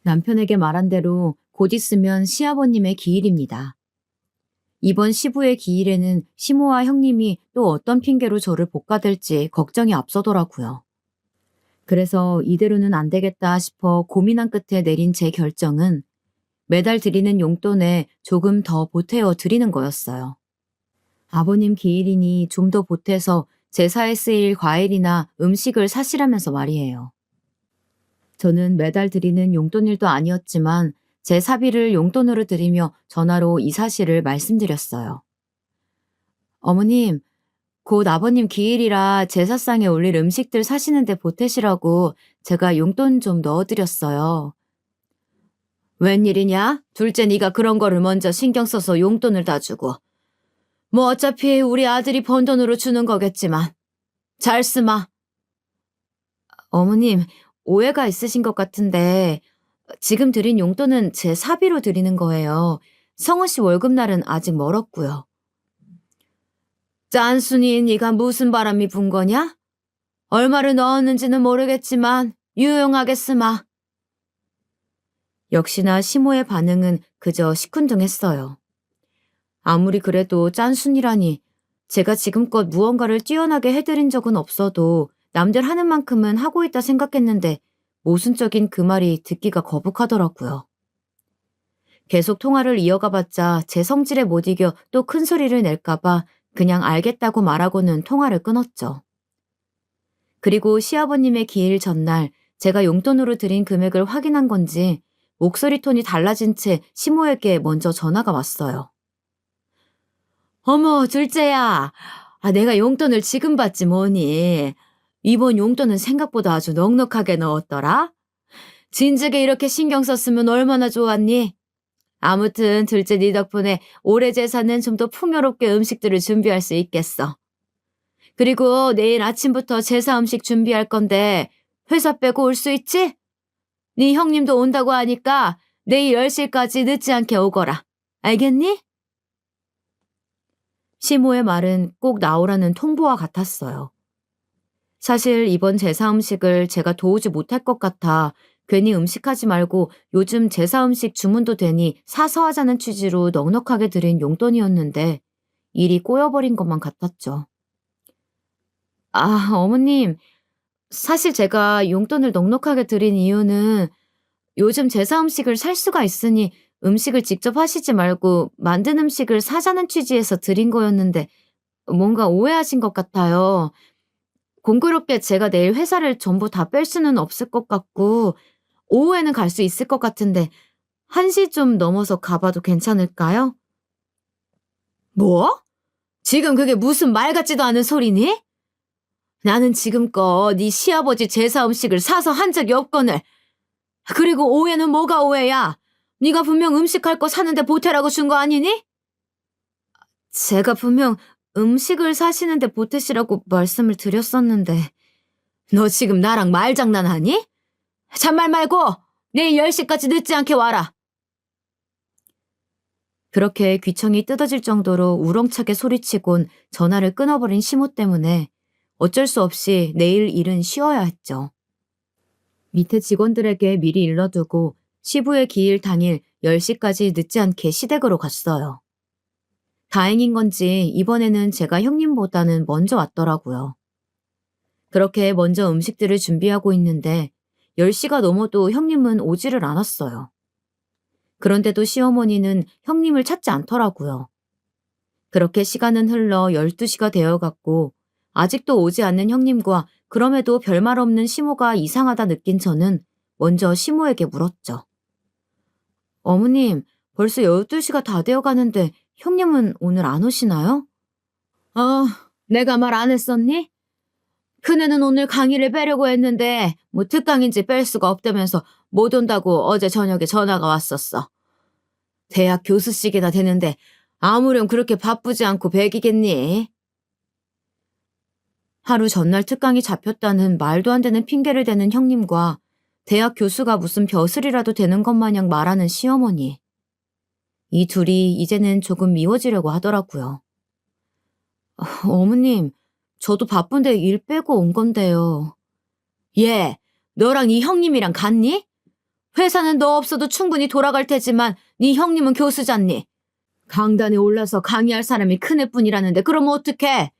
남편에게 말한 대로 곧 있으면 시아버님의 기일입니다. 이번 시부의 기일에는 시모와 형님이 또 어떤 핑계로 저를 볶아댈지 걱정이 앞서더라고요. 그래서 이대로는 안 되겠다 싶어 고민한 끝에 내린 제 결정은 매달 드리는 용돈에 조금 더 보태어 드리는 거였어요. 아버님 기일이니 좀 더 보태서 제사에 쓰일 과일이나 음식을 사시라면서 말이에요. 저는 매달 드리는 용돈일도 아니었지만 제 사비를 용돈으로 드리며 전화로 이 사실을 말씀드렸어요. 어머님, 곧 아버님 기일이라 제사상에 올릴 음식들 사시는데 보태시라고 제가 용돈 좀 넣어드렸어요. 웬일이냐? 둘째 네가 그런 거를 먼저 신경 써서 용돈을 다 주고. 뭐 어차피 우리 아들이 번 돈으로 주는 거겠지만. 잘 쓰마. 어머님, 오해가 있으신 것 같은데 지금 드린 용돈은 제 사비로 드리는 거예요. 성우 씨 월급날은 아직 멀었고요. 짠순이 네가 무슨 바람이 분 거냐? 얼마를 넣었는지는 모르겠지만 유용하게 쓰마. 역시나 시모의 반응은 그저 시큰둥했어요. 아무리 그래도 짠순이라니 제가 지금껏 무언가를 뛰어나게 해드린 적은 없어도 남들 하는 만큼은 하고 있다 생각했는데 모순적인 그 말이 듣기가 거북하더라고요. 계속 통화를 이어가봤자 제 성질에 못 이겨 또 큰 소리를 낼까봐 그냥 알겠다고 말하고는 통화를 끊었죠. 그리고 시아버님의 기일 전날 제가 용돈으로 드린 금액을 확인한 건지 목소리 톤이 달라진 채 시모에게 먼저 전화가 왔어요. 어머, 둘째야. 내가 용돈을 지금 받지 뭐니. 이번 용돈은 생각보다 아주 넉넉하게 넣었더라. 진즉에 이렇게 신경 썼으면 얼마나 좋았니? 아무튼 둘째 네 덕분에 올해 제사는 좀 더 풍요롭게 음식들을 준비할 수 있겠어. 그리고 내일 아침부터 제사 음식 준비할 건데 회사 빼고 올 수 있지? 네 형님도 온다고 하니까 내일 10시까지 늦지 않게 오거라. 알겠니? 시모의 말은 꼭 나오라는 통보와 같았어요. 사실 이번 제사 음식을 제가 도우지 못할 것 같아 괜히 음식하지 말고 요즘 제사 음식 주문도 되니 사서 하자는 취지로 넉넉하게 드린 용돈이었는데 일이 꼬여버린 것만 같았죠. 어머님, 사실 제가 용돈을 넉넉하게 드린 이유는 요즘 제사 음식을 살 수가 있으니 음식을 직접 하시지 말고 만든 음식을 사자는 취지에서 드린 거였는데 뭔가 오해하신 것 같아요. 공교롭게 제가 내일 회사를 전부 다 뺄 수는 없을 것 같고 오후에는 갈 수 있을 것 같은데 1시 좀 넘어서 가봐도 괜찮을까요? 뭐? 지금 그게 무슨 말 같지도 않은 소리니? 나는 지금껏 네 시아버지 제사 음식을 사서 한 적이 없거늘. 그리고 오해는 뭐가 오해야? 네가 분명 음식할 거 사는데 보태라고 준 거 아니니? 제가 분명 음식을 사시는데 보태시라고 말씀을 드렸었는데. 너 지금 나랑 말장난하니? 잔말 말고 내일 10시까지 늦지 않게 와라. 그렇게 귀청이 뜯어질 정도로 우렁차게 소리치곤 전화를 끊어버린 시모 때문에 어쩔 수 없이 내일 일은 쉬어야 했죠. 밑에 직원들에게 미리 일러두고 시부의 기일 당일 10시까지 늦지 않게 시댁으로 갔어요. 다행인 건지 이번에는 제가 형님보다는 먼저 왔더라고요. 그렇게 먼저 음식들을 준비하고 있는데 10시가 넘어도 형님은 오지를 않았어요. 그런데도 시어머니는 형님을 찾지 않더라고요. 그렇게 시간은 흘러 12시가 되어갔고 아직도 오지 않는 형님과 그럼에도 별말 없는 시모가 이상하다 느낀 저는 먼저 시모에게 물었죠. 어머님, 벌써 12시가 다 되어가는데 형님은 오늘 안 오시나요? 내가 말 안 했었니? 큰애는 오늘 강의를 빼려고 했는데 뭐 특강인지 뺄 수가 없다면서 못 온다고 어제 저녁에 전화가 왔었어. 대학 교수직이나 되는데 아무렴 그렇게 바쁘지 않고 배기겠니? 하루 전날 특강이 잡혔다는 말도 안 되는 핑계를 대는 형님과 대학 교수가 무슨 벼슬이라도 되는 것 마냥 말하는 시어머니. 이 둘이 이제는 조금 미워지려고 하더라고요. 어머님, 저도 바쁜데 일 빼고 온 건데요. 얘, 너랑 네 형님이랑 같니? 회사는 너 없어도 충분히 돌아갈 테지만 네 형님은 교수잖니. 강단에 올라서 강의할 사람이 큰애뿐이라는데 그러면 어떡해?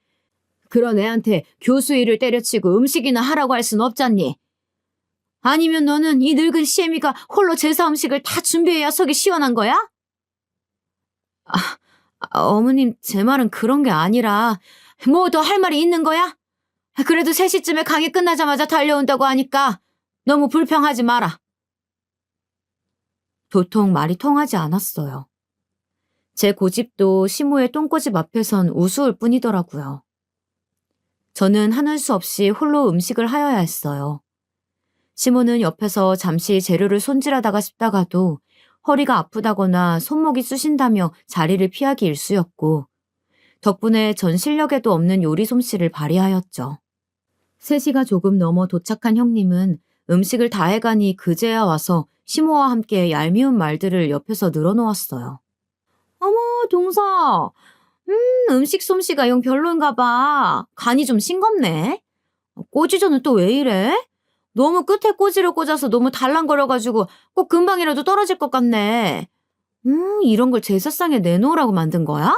그런 애한테 교수 일을 때려치고 음식이나 하라고 할 순 없잖니. 아니면 너는 이 늙은 시애미가 홀로 제사 음식을 다 준비해야 속이 시원한 거야? 어머님, 제 말은 그런 게 아니라 뭐 더 할 말이 있는 거야? 그래도 3시쯤에 강의 끝나자마자 달려온다고 하니까 너무 불평하지 마라. 도통 말이 통하지 않았어요. 제 고집도 시모의 똥꼬집 앞에선 우스울 뿐이더라고요. 저는 하는 수 없이 홀로 음식을 하여야 했어요. 시모는 옆에서 잠시 재료를 손질하다가 싶다가도 허리가 아프다거나 손목이 쑤신다며 자리를 피하기 일쑤였고 덕분에 전 실력에도 없는 요리 솜씨를 발휘하였죠. 3시가 조금 넘어 도착한 형님은 음식을 다 해가니 그제야 와서 시모와 함께 얄미운 말들을 옆에서 늘어놓았어요. 어머, 동서. 음식 솜씨가 영 별론가 봐. 간이 좀 싱겁네. 꼬지전은 또 왜 이래? 너무 끝에 꼬지를 꽂아서 너무 달랑거려가지고 꼭 금방이라도 떨어질 것 같네. 이런 걸 제사상에 내놓으라고 만든 거야?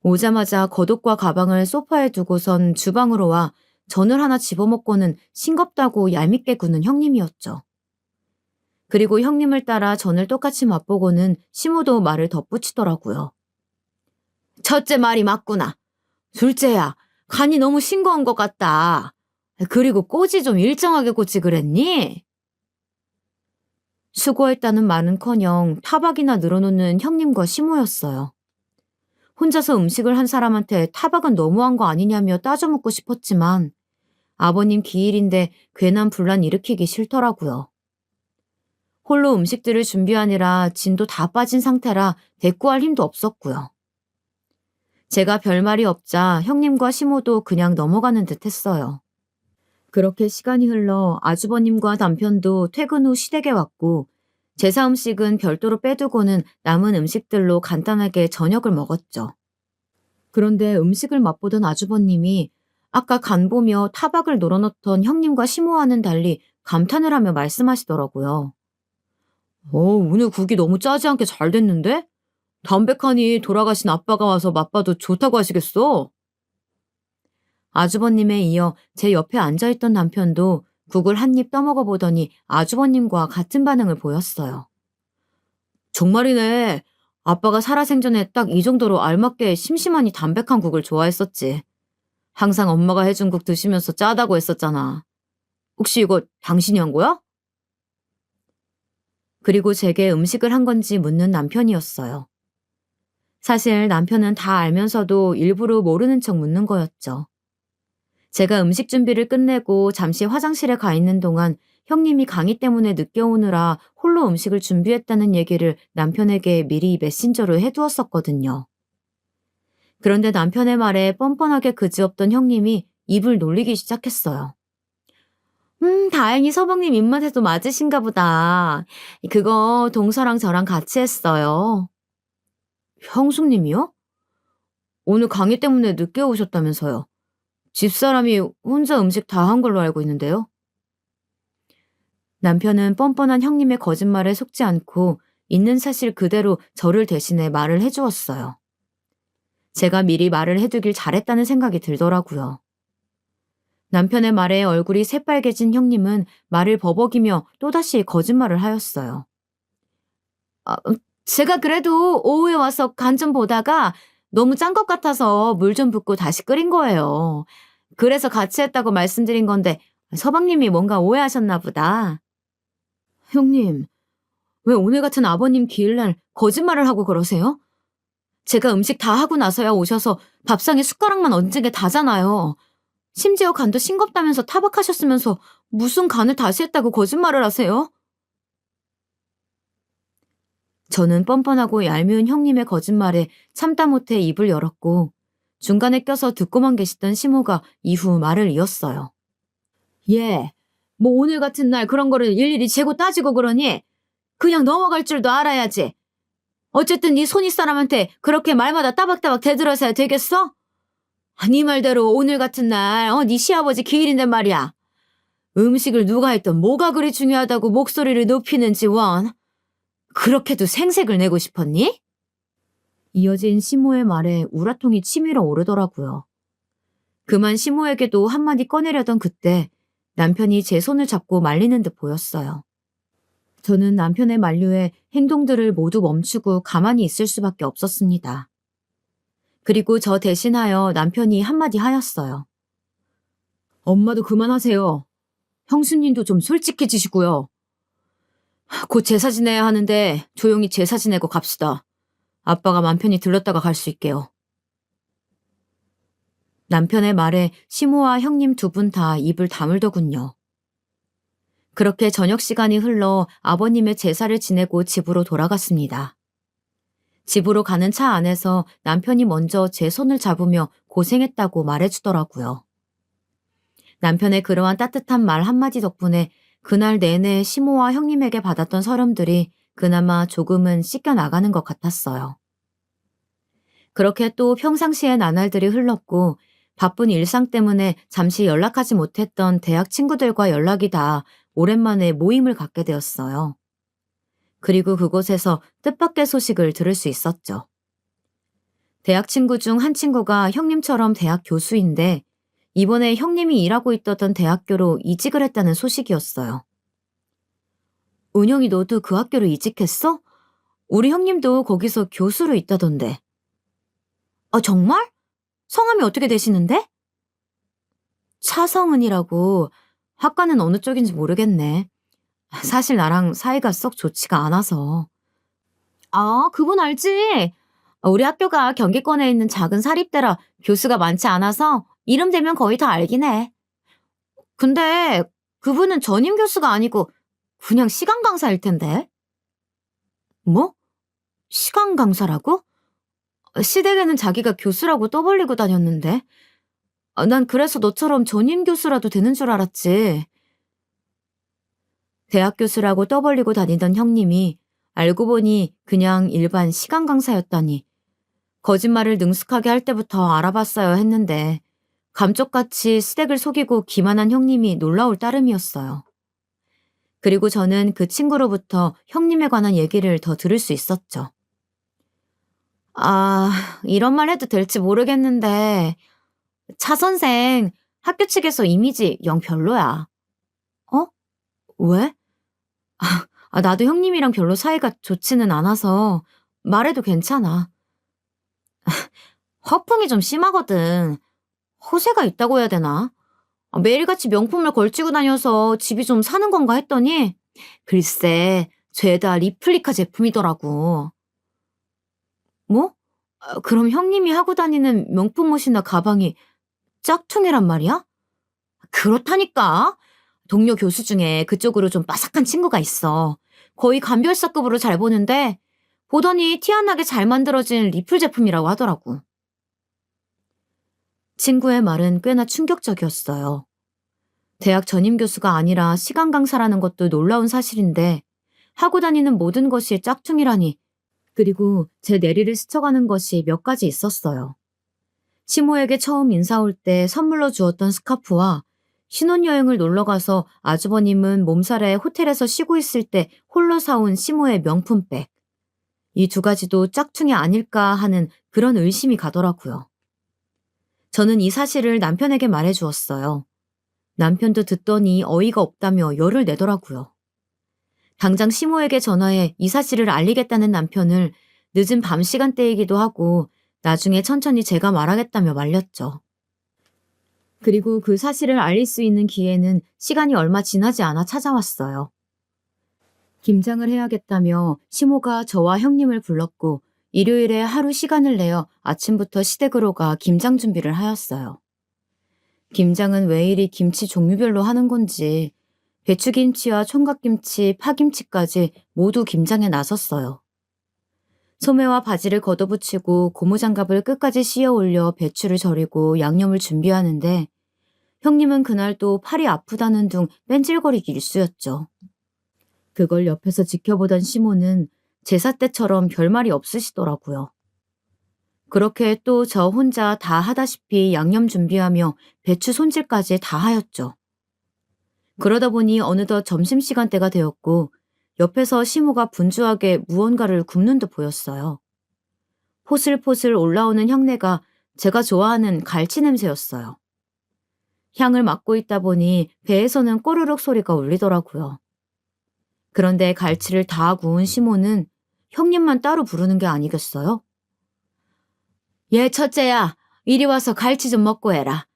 오자마자 겉옷과 가방을 소파에 두고선 주방으로 와 전을 하나 집어먹고는 싱겁다고 얄밉게 구는 형님이었죠. 그리고 형님을 따라 전을 똑같이 맛보고는 시모도 말을 덧붙이더라고요. 첫째 말이 맞구나. 둘째야, 간이 너무 싱거운 것 같다. 그리고 꼬지 좀 일정하게 꽂지 그랬니? 수고했다는 말은커녕 타박이나 늘어놓는 형님과 시모였어요. 혼자서 음식을 한 사람한테 타박은 너무한 거 아니냐며 따져묻고 싶었지만 아버님 기일인데 괜한 분란 일으키기 싫더라고요. 홀로 음식들을 준비하느라 진도 다 빠진 상태라 대꾸할 힘도 없었고요. 제가 별말이 없자 형님과 시모도 그냥 넘어가는 듯 했어요. 그렇게 시간이 흘러 아주버님과 남편도 퇴근 후 시댁에 왔고 제사 음식은 별도로 빼두고는 남은 음식들로 간단하게 저녁을 먹었죠. 그런데 음식을 맛보던 아주버님이 아까 간 보며 타박을 놀아놓던 형님과 시모와는 달리 감탄을 하며 말씀하시더라고요. 오늘 국이 너무 짜지 않게 잘 됐는데? 담백하니 돌아가신 아빠가 와서 맛봐도 좋다고 하시겠어? 아주버님에 이어 제 옆에 앉아있던 남편도 국을 한 입 떠먹어 보더니 아주버님과 같은 반응을 보였어요. 정말이네. 아빠가 살아생전에 딱 이 정도로 알맞게 심심하니 담백한 국을 좋아했었지. 항상 엄마가 해준 국 드시면서 짜다고 했었잖아. 혹시 이거 당신이 한 거야? 그리고 제게 음식을 한 건지 묻는 남편이었어요. 사실 남편은 다 알면서도 일부러 모르는 척 묻는 거였죠. 제가 음식 준비를 끝내고 잠시 화장실에 가 있는 동안 형님이 강의 때문에 늦게 오느라 홀로 음식을 준비했다는 얘기를 남편에게 미리 메신저로 해두었었거든요. 그런데 남편의 말에 뻔뻔하게 그지없던 형님이 입을 놀리기 시작했어요. 다행히 서방님 입맛에도 맞으신가 보다. 그거 동서랑 저랑 같이 했어요. 형수님이요? 오늘 강의 때문에 늦게 오셨다면서요. 집사람이 혼자 음식 다 한 걸로 알고 있는데요. 남편은 뻔뻔한 형님의 거짓말에 속지 않고 있는 사실 그대로 저를 대신해 말을 해주었어요. 제가 미리 말을 해두길 잘했다는 생각이 들더라고요. 남편의 말에 얼굴이 새빨개진 형님은 말을 버벅이며 또다시 거짓말을 하였어요. 제가 그래도 오후에 와서 간 좀 보다가 너무 짠 것 같아서 물 좀 붓고 다시 끓인 거예요. 그래서 같이 했다고 말씀드린 건데 서방님이 뭔가 오해하셨나 보다. 형님, 왜 오늘 같은 아버님 기일날 거짓말을 하고 그러세요? 제가 음식 다 하고 나서야 오셔서 밥상에 숟가락만 얹은 게 다잖아요. 심지어 간도 싱겁다면서 타박하셨으면서 무슨 간을 다시 했다고 거짓말을 하세요? 저는 뻔뻔하고 얄미운 형님의 거짓말에 참다 못해 입을 열었고 중간에 껴서 듣고만 계시던 시모가 이후 말을 이었어요. 뭐 오늘 같은 날 그런 거를 일일이 재고 따지고 그러니? 그냥 넘어갈 줄도 알아야지. 어쨌든 네 손윗사람한테 그렇게 말마다 따박따박 대들어서야 되겠어? 네 말대로 오늘 같은 날, 네 시아버지 기일인데 말이야. 음식을 누가 했던 뭐가 그리 중요하다고 목소리를 높이는지 원. 그렇게도 생색을 내고 싶었니? 이어진 시모의 말에 우라통이 치밀어 오르더라고요. 그만 시모에게도 한마디 꺼내려던 그때 남편이 제 손을 잡고 말리는 듯 보였어요. 저는 남편의 만류에 행동들을 모두 멈추고 가만히 있을 수밖에 없었습니다. 그리고 저 대신하여 남편이 한마디 하였어요. 엄마도 그만하세요. 형수님도 좀 솔직해지시고요. 곧 제사 지내야 하는데 조용히 제사 지내고 갑시다. 아빠가 맘 편히 들렀다가 갈 수 있게요. 남편의 말에 시모와 형님 두 분 다 입을 다물더군요. 그렇게 저녁 시간이 흘러 아버님의 제사를 지내고 집으로 돌아갔습니다. 집으로 가는 차 안에서 남편이 먼저 제 손을 잡으며 고생했다고 말해주더라고요. 남편의 그러한 따뜻한 말 한마디 덕분에 그날 내내 시모와 형님에게 받았던 서름들이 그나마 조금은 씻겨나가는 것 같았어요. 그렇게 또 평상시의 나날들이 흘렀고 바쁜 일상 때문에 잠시 연락하지 못했던 대학 친구들과 연락이 다 오랜만에 모임을 갖게 되었어요. 그리고 그곳에서 뜻밖의 소식을 들을 수 있었죠. 대학 친구 중 한 친구가 형님처럼 대학 교수인데 이번에 형님이 일하고 있던 대학교로 이직을 했다는 소식이었어요. 은영이 너도 그 학교로 이직했어? 우리 형님도 거기서 교수로 있다던데. 정말? 성함이 어떻게 되시는데? 차성은이라고. 학과는 어느 쪽인지 모르겠네. 사실 나랑 사이가 썩 좋지가 않아서. 그분 알지? 우리 학교가 경기권에 있는 작은 사립대라 교수가 많지 않아서 이름 대면 거의 다 알긴 해. 근데 그분은 전임 교수가 아니고 그냥 시간 강사일 텐데. 뭐? 시간 강사라고? 시댁에는 자기가 교수라고 떠벌리고 다녔는데. 난 그래서 너처럼 전임 교수라도 되는 줄 알았지. 대학 교수라고 떠벌리고 다니던 형님이 알고 보니 그냥 일반 시간 강사였다니. 거짓말을 능숙하게 할 때부터 알아봤어야 했는데 감쪽같이 시댁을 속이고 기만한 형님이 놀라울 따름이었어요. 그리고 저는 그 친구로부터 형님에 관한 얘기를 더 들을 수 있었죠. 이런 말 해도 될지 모르겠는데 차 선생 학교 측에서 이미지 영 별로야. 어? 왜? 나도 형님이랑 별로 사이가 좋지는 않아서 말해도 괜찮아. 허풍이 좀 심하거든. 허세가 있다고 해야 되나? 매일같이 명품을 걸치고 다녀서 집이 좀 사는 건가 했더니 글쎄 죄다 리플리카 제품이더라고. 뭐? 그럼 형님이 하고 다니는 명품 옷이나 가방이 짝퉁이란 말이야? 그렇다니까. 동료 교수 중에 그쪽으로 좀 빠삭한 친구가 있어. 거의 감별사급으로 잘 보는데 보더니 티 안 나게 잘 만들어진 리플 제품이라고 하더라고. 친구의 말은 꽤나 충격적이었어요. 대학 전임 교수가 아니라 시간 강사라는 것도 놀라운 사실인데 하고 다니는 모든 것이 짝퉁이라니. 그리고 제 내리를 스쳐가는 것이 몇 가지 있었어요. 시모에게 처음 인사 올 때 선물로 주었던 스카프와 신혼여행을 놀러가서 아주버님은 몸살에 호텔에서 쉬고 있을 때 홀로 사온 시모의 명품백. 이 두 가지도 짝퉁이 아닐까 하는 그런 의심이 가더라고요. 저는 이 사실을 남편에게 말해주었어요. 남편도 듣더니 어이가 없다며 열을 내더라고요. 당장 시모에게 전화해 이 사실을 알리겠다는 남편을 늦은 밤 시간대이기도 하고 나중에 천천히 제가 말하겠다며 말렸죠. 그리고 그 사실을 알릴 수 있는 기회는 시간이 얼마 지나지 않아 찾아왔어요. 김장을 해야겠다며 시모가 저와 형님을 불렀고 일요일에 하루 시간을 내어 아침부터 시댁으로 가 김장 준비를 하였어요. 김장은 왜 이리 김치 종류별로 하는 건지 배추김치와 총각김치, 파김치까지 모두 김장에 나섰어요. 소매와 바지를 걷어붙이고 고무장갑을 끝까지 씌어 올려 배추를 절이고 양념을 준비하는데 형님은 그날 또 팔이 아프다는 둥 뺀질거리기 일쑤였죠. 그걸 옆에서 지켜보던 시모는 제사 때처럼 별말이 없으시더라고요. 그렇게 또 저 혼자 다 하다시피 양념 준비하며 배추 손질까지 다 하였죠. 그러다 보니 어느덧 점심시간대가 되었고 옆에서 시모가 분주하게 무언가를 굽는 듯 보였어요. 포슬포슬 올라오는 향내가 제가 좋아하는 갈치 냄새였어요. 향을 맡고 있다 보니 배에서는 꼬르륵 소리가 울리더라고요. 그런데 갈치를 다 구운 시모는 형님만 따로 부르는 게 아니겠어요? 얘 첫째야, 이리 와서 갈치 좀 먹고 해라.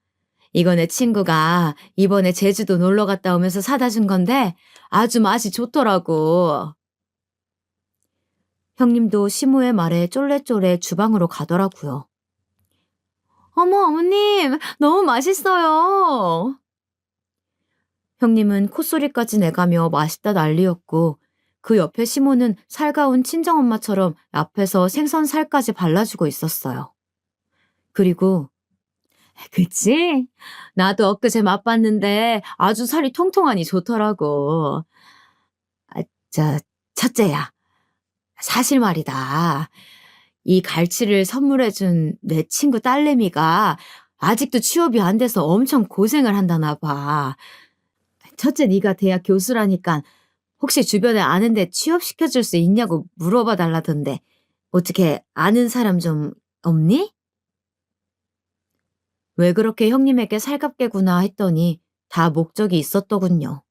이거 내 친구가 이번에 제주도 놀러 갔다 오면서 사다 준 건데 아주 맛이 좋더라고. 형님도 시모의 말에 쫄래쫄래 주방으로 가더라고요. 어머, 어머님, 너무 맛있어요. 형님은 콧소리까지 내가며 맛있다 난리였고 그 옆에 시모는 살가운 친정엄마처럼 앞에서 생선살까지 발라주고 있었어요. 그리고 그치? 나도 엊그제 맛봤는데 아주 살이 통통하니 좋더라고. 아, 저, 첫째야. 사실 말이다. 이 갈치를 선물해준 내 친구 딸내미가 아직도 취업이 안 돼서 엄청 고생을 한다나 봐. 첫째 네가 대학 교수라니까 혹시 주변에 아는데 취업시켜줄 수 있냐고 물어봐 달라던데 어떻게 아는 사람 좀 없니? 왜 그렇게 형님에게 살갑게구나 했더니 다 목적이 있었더군요.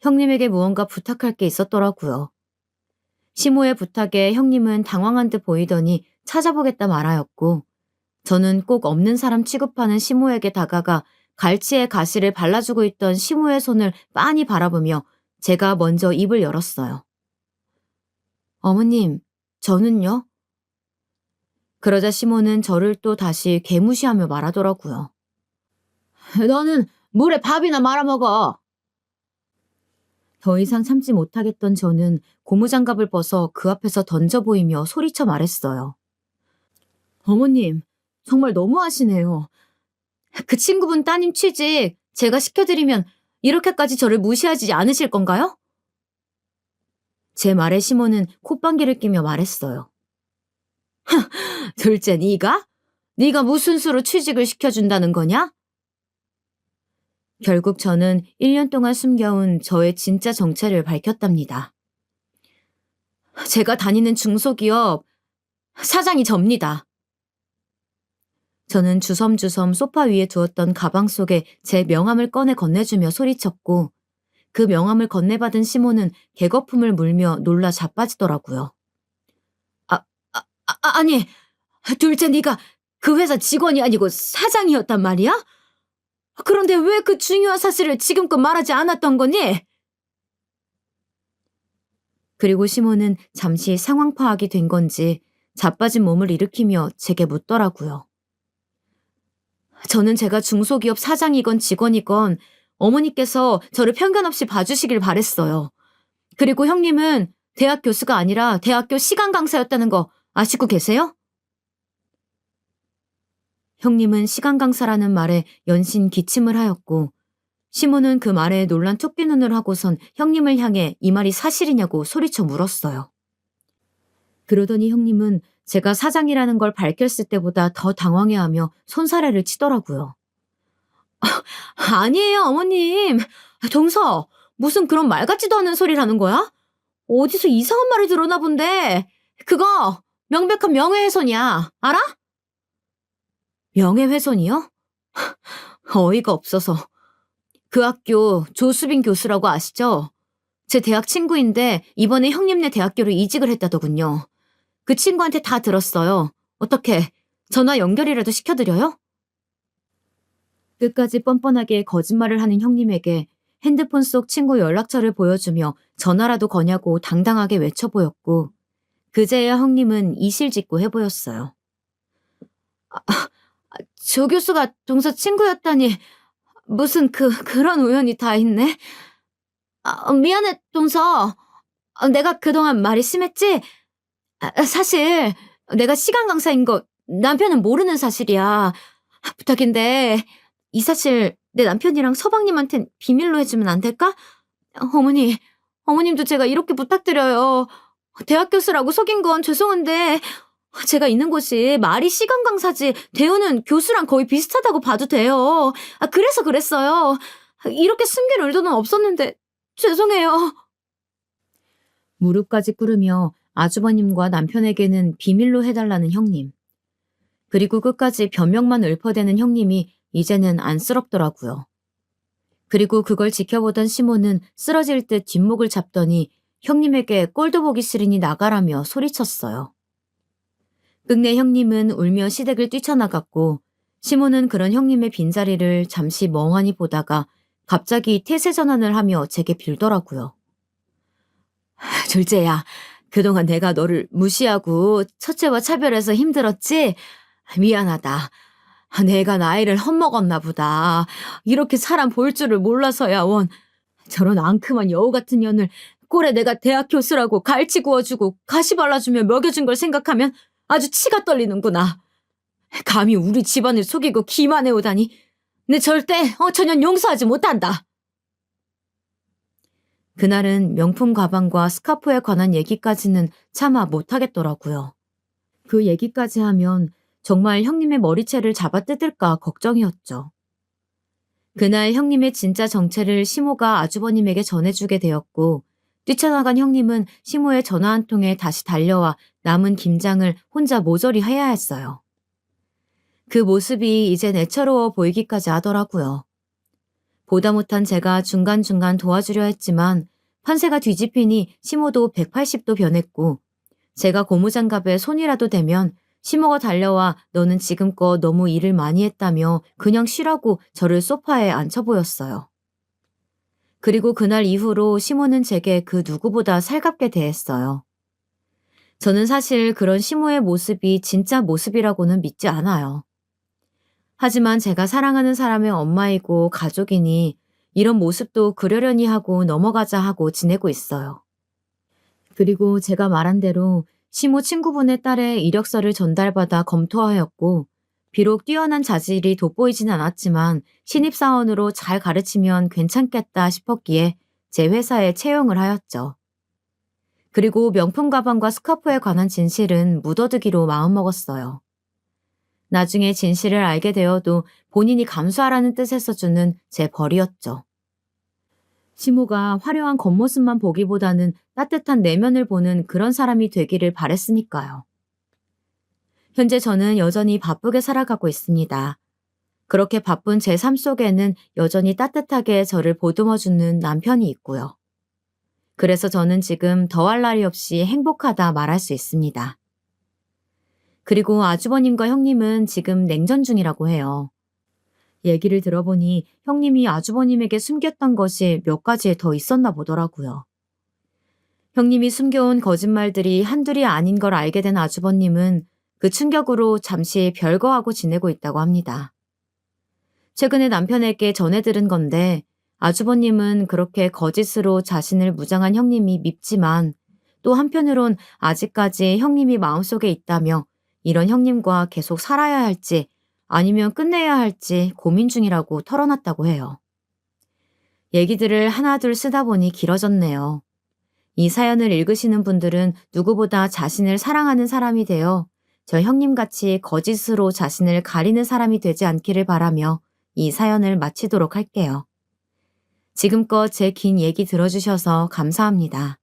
형님에게 무언가 부탁할 게 있었더라고요. 시모의 부탁에 형님은 당황한 듯 보이더니 찾아보겠다 말하였고 저는 꼭 없는 사람 취급하는 시모에게 다가가 갈치의 가시를 발라주고 있던 시모의 손을 빤히 바라보며 제가 먼저 입을 열었어요. 어머님, 저는요? 그러자 시모는 저를 또 다시 개무시하며 말하더라고요. 너는 물에 밥이나 말아먹어. 더 이상 참지 못하겠던 저는 고무장갑을 벗어 그 앞에서 던져 보이며 소리쳐 말했어요. 어머님, 정말 너무하시네요. 그 친구분 따님 취직 제가 시켜드리면 이렇게까지 저를 무시하지 않으실 건가요? 제 말에 시모는 콧방귀를 끼며 말했어요. 둘째 네가? 네가 무슨 수로 취직을 시켜준다는 거냐? 결국 저는 1년 동안 숨겨온 저의 진짜 정체를 밝혔답니다. 제가 다니는 중소기업 사장이 접니다. 저는 주섬주섬 소파 위에 두었던 가방 속에 제 명함을 꺼내 건네주며 소리쳤고 그 명함을 건네받은 시모는 개거품을 물며 놀라 자빠지더라고요. 아니, 둘째 네가 그 회사 직원이 아니고 사장이었단 말이야? 그런데 왜 그 중요한 사실을 지금껏 말하지 않았던 거니? 그리고 시모는 잠시 상황 파악이 된 건지 자빠진 몸을 일으키며 제게 묻더라고요. 저는 제가 중소기업 사장이건 직원이건 어머니께서 저를 편견 없이 봐주시길 바랬어요. 그리고 형님은 대학 교수가 아니라 대학교 시간 강사였다는 거 아시고 계세요? 형님은 시간 강사라는 말에 연신 기침을 하였고 시모는 그 말에 놀란 토끼 눈을 하고선 형님을 향해 이 말이 사실이냐고 소리쳐 물었어요. 그러더니 형님은 제가 사장이라는 걸 밝혔을 때보다 더 당황해하며 손사래를 치더라고요. 아니에요, 어머님. 동서, 무슨 그런 말 같지도 않은 소리라는 거야? 어디서 이상한 말을 들었나 본데. 그거 명백한 명예훼손이야. 알아? 명예훼손이요? 어이가 없어서. 그 학교 조수빈 교수라고 아시죠? 제 대학 친구인데 이번에 형님네 대학교로 이직을 했다더군요. 그 친구한테 다 들었어요. 어떻게 전화 연결이라도 시켜드려요? 끝까지 뻔뻔하게 거짓말을 하는 형님에게 핸드폰 속 친구 연락처를 보여주며 전화라도 거냐고 당당하게 외쳐 보였고 그제야 형님은 이실직고 해보였어요. 조 교수가 동서 친구였다니 무슨 그런 우연이 다 있네. 미안해 동서. 내가 그동안 말이 심했지? 사실 내가 시간 강사인 거 남편은 모르는 사실이야. 부탁인데 이 사실 내 남편이랑 서방님한텐 비밀로 해주면 안 될까? 어머님도 제가 이렇게 부탁드려요. 대학 교수라고 속인 건 죄송한데 제가 있는 곳이 말이 시간 강사지 대우는 교수랑 거의 비슷하다고 봐도 돼요. 그래서 그랬어요. 이렇게 숨길 의도는 없었는데 죄송해요. 무릎까지 꿇으며 아주버님과 남편에게는 비밀로 해달라는 형님. 그리고 끝까지 변명만 읊어대는 형님이 이제는 안쓰럽더라고요. 그리고 그걸 지켜보던 시모는 쓰러질 듯 뒷목을 잡더니 형님에게 꼴도 보기 싫으니 나가라며 소리쳤어요. 끝내 형님은 울며 시댁을 뛰쳐나갔고 시모는 그런 형님의 빈자리를 잠시 멍하니 보다가 갑자기 태세 전환을 하며 제게 빌더라고요. 둘째야, 그동안 내가 너를 무시하고 첫째와 차별해서 힘들었지? 미안하다. 내가 나이를 헛먹었나 보다. 이렇게 사람 볼 줄을 몰라서야 원. 저런 앙큼한 여우 같은 년을 꼴에 내가 대학 교수라고 갈치 구워주고 가시 발라주며 먹여준 걸 생각하면 아주 치가 떨리는구나. 감히 우리 집안을 속이고 기만해오다니. 내 절대 저년 용서하지 못한다. 그날은 명품 가방과 스카프에 관한 얘기까지는 차마 못하겠더라고요. 그 얘기까지 하면 정말 형님의 머리채를 잡아뜯을까 걱정이었죠. 그날 형님의 진짜 정체를 시모가 아주버님에게 전해주게 되었고 뛰쳐나간 형님은 시모의 전화 한 통에 다시 달려와 남은 김장을 혼자 모조리 해야 했어요. 그 모습이 이젠 애처로워 보이기까지 하더라고요. 보다 못한 제가 중간중간 도와주려 했지만 판세가 뒤집히니 시모도 180도 변했고 제가 고무장갑에 손이라도 대면 시모가 달려와 너는 지금껏 너무 일을 많이 했다며 그냥 쉬라고 저를 소파에 앉혀 보였어요. 그리고 그날 이후로 시모는 제게 그 누구보다 살갑게 대했어요. 저는 사실 그런 시모의 모습이 진짜 모습이라고는 믿지 않아요. 하지만 제가 사랑하는 사람의 엄마이고 가족이니 이런 모습도 그러려니 하고 넘어가자 하고 지내고 있어요. 그리고 제가 말한 대로 시모 친구분의 딸의 이력서를 전달받아 검토하였고 비록 뛰어난 자질이 돋보이진 않았지만 신입사원으로 잘 가르치면 괜찮겠다 싶었기에 제 회사에 채용을 하였죠. 그리고 명품 가방과 스카프에 관한 진실은 묻어두기로 마음먹었어요. 나중에 진실을 알게 되어도 본인이 감수하라는 뜻에서 주는 제 벌이었죠. 시모가 화려한 겉모습만 보기보다는 따뜻한 내면을 보는 그런 사람이 되기를 바랬으니까요. 현재 저는 여전히 바쁘게 살아가고 있습니다. 그렇게 바쁜 제 삶 속에는 여전히 따뜻하게 저를 보듬어주는 남편이 있고요. 그래서 저는 지금 더할 나위 없이 행복하다 말할 수 있습니다. 그리고 아주버님과 형님은 지금 냉전 중이라고 해요. 얘기를 들어보니 형님이 아주버님에게 숨겼던 것이 몇 가지 더 있었나 보더라고요. 형님이 숨겨온 거짓말들이 한둘이 아닌 걸 알게 된 아주버님은 그 충격으로 잠시 별거하고 지내고 있다고 합니다. 최근에 남편에게 전해 들은 건데 아주버님은 그렇게 거짓으로 자신을 무장한 형님이 밉지만 또 한편으론 아직까지 형님이 마음속에 있다며 이런 형님과 계속 살아야 할지 아니면 끝내야 할지 고민 중이라고 털어놨다고 해요. 얘기들을 하나둘 쓰다 보니 길어졌네요. 이 사연을 읽으시는 분들은 누구보다 자신을 사랑하는 사람이 되어 저 형님같이 거짓으로 자신을 가리는 사람이 되지 않기를 바라며 이 사연을 마치도록 할게요. 지금껏 제 긴 얘기 들어주셔서 감사합니다.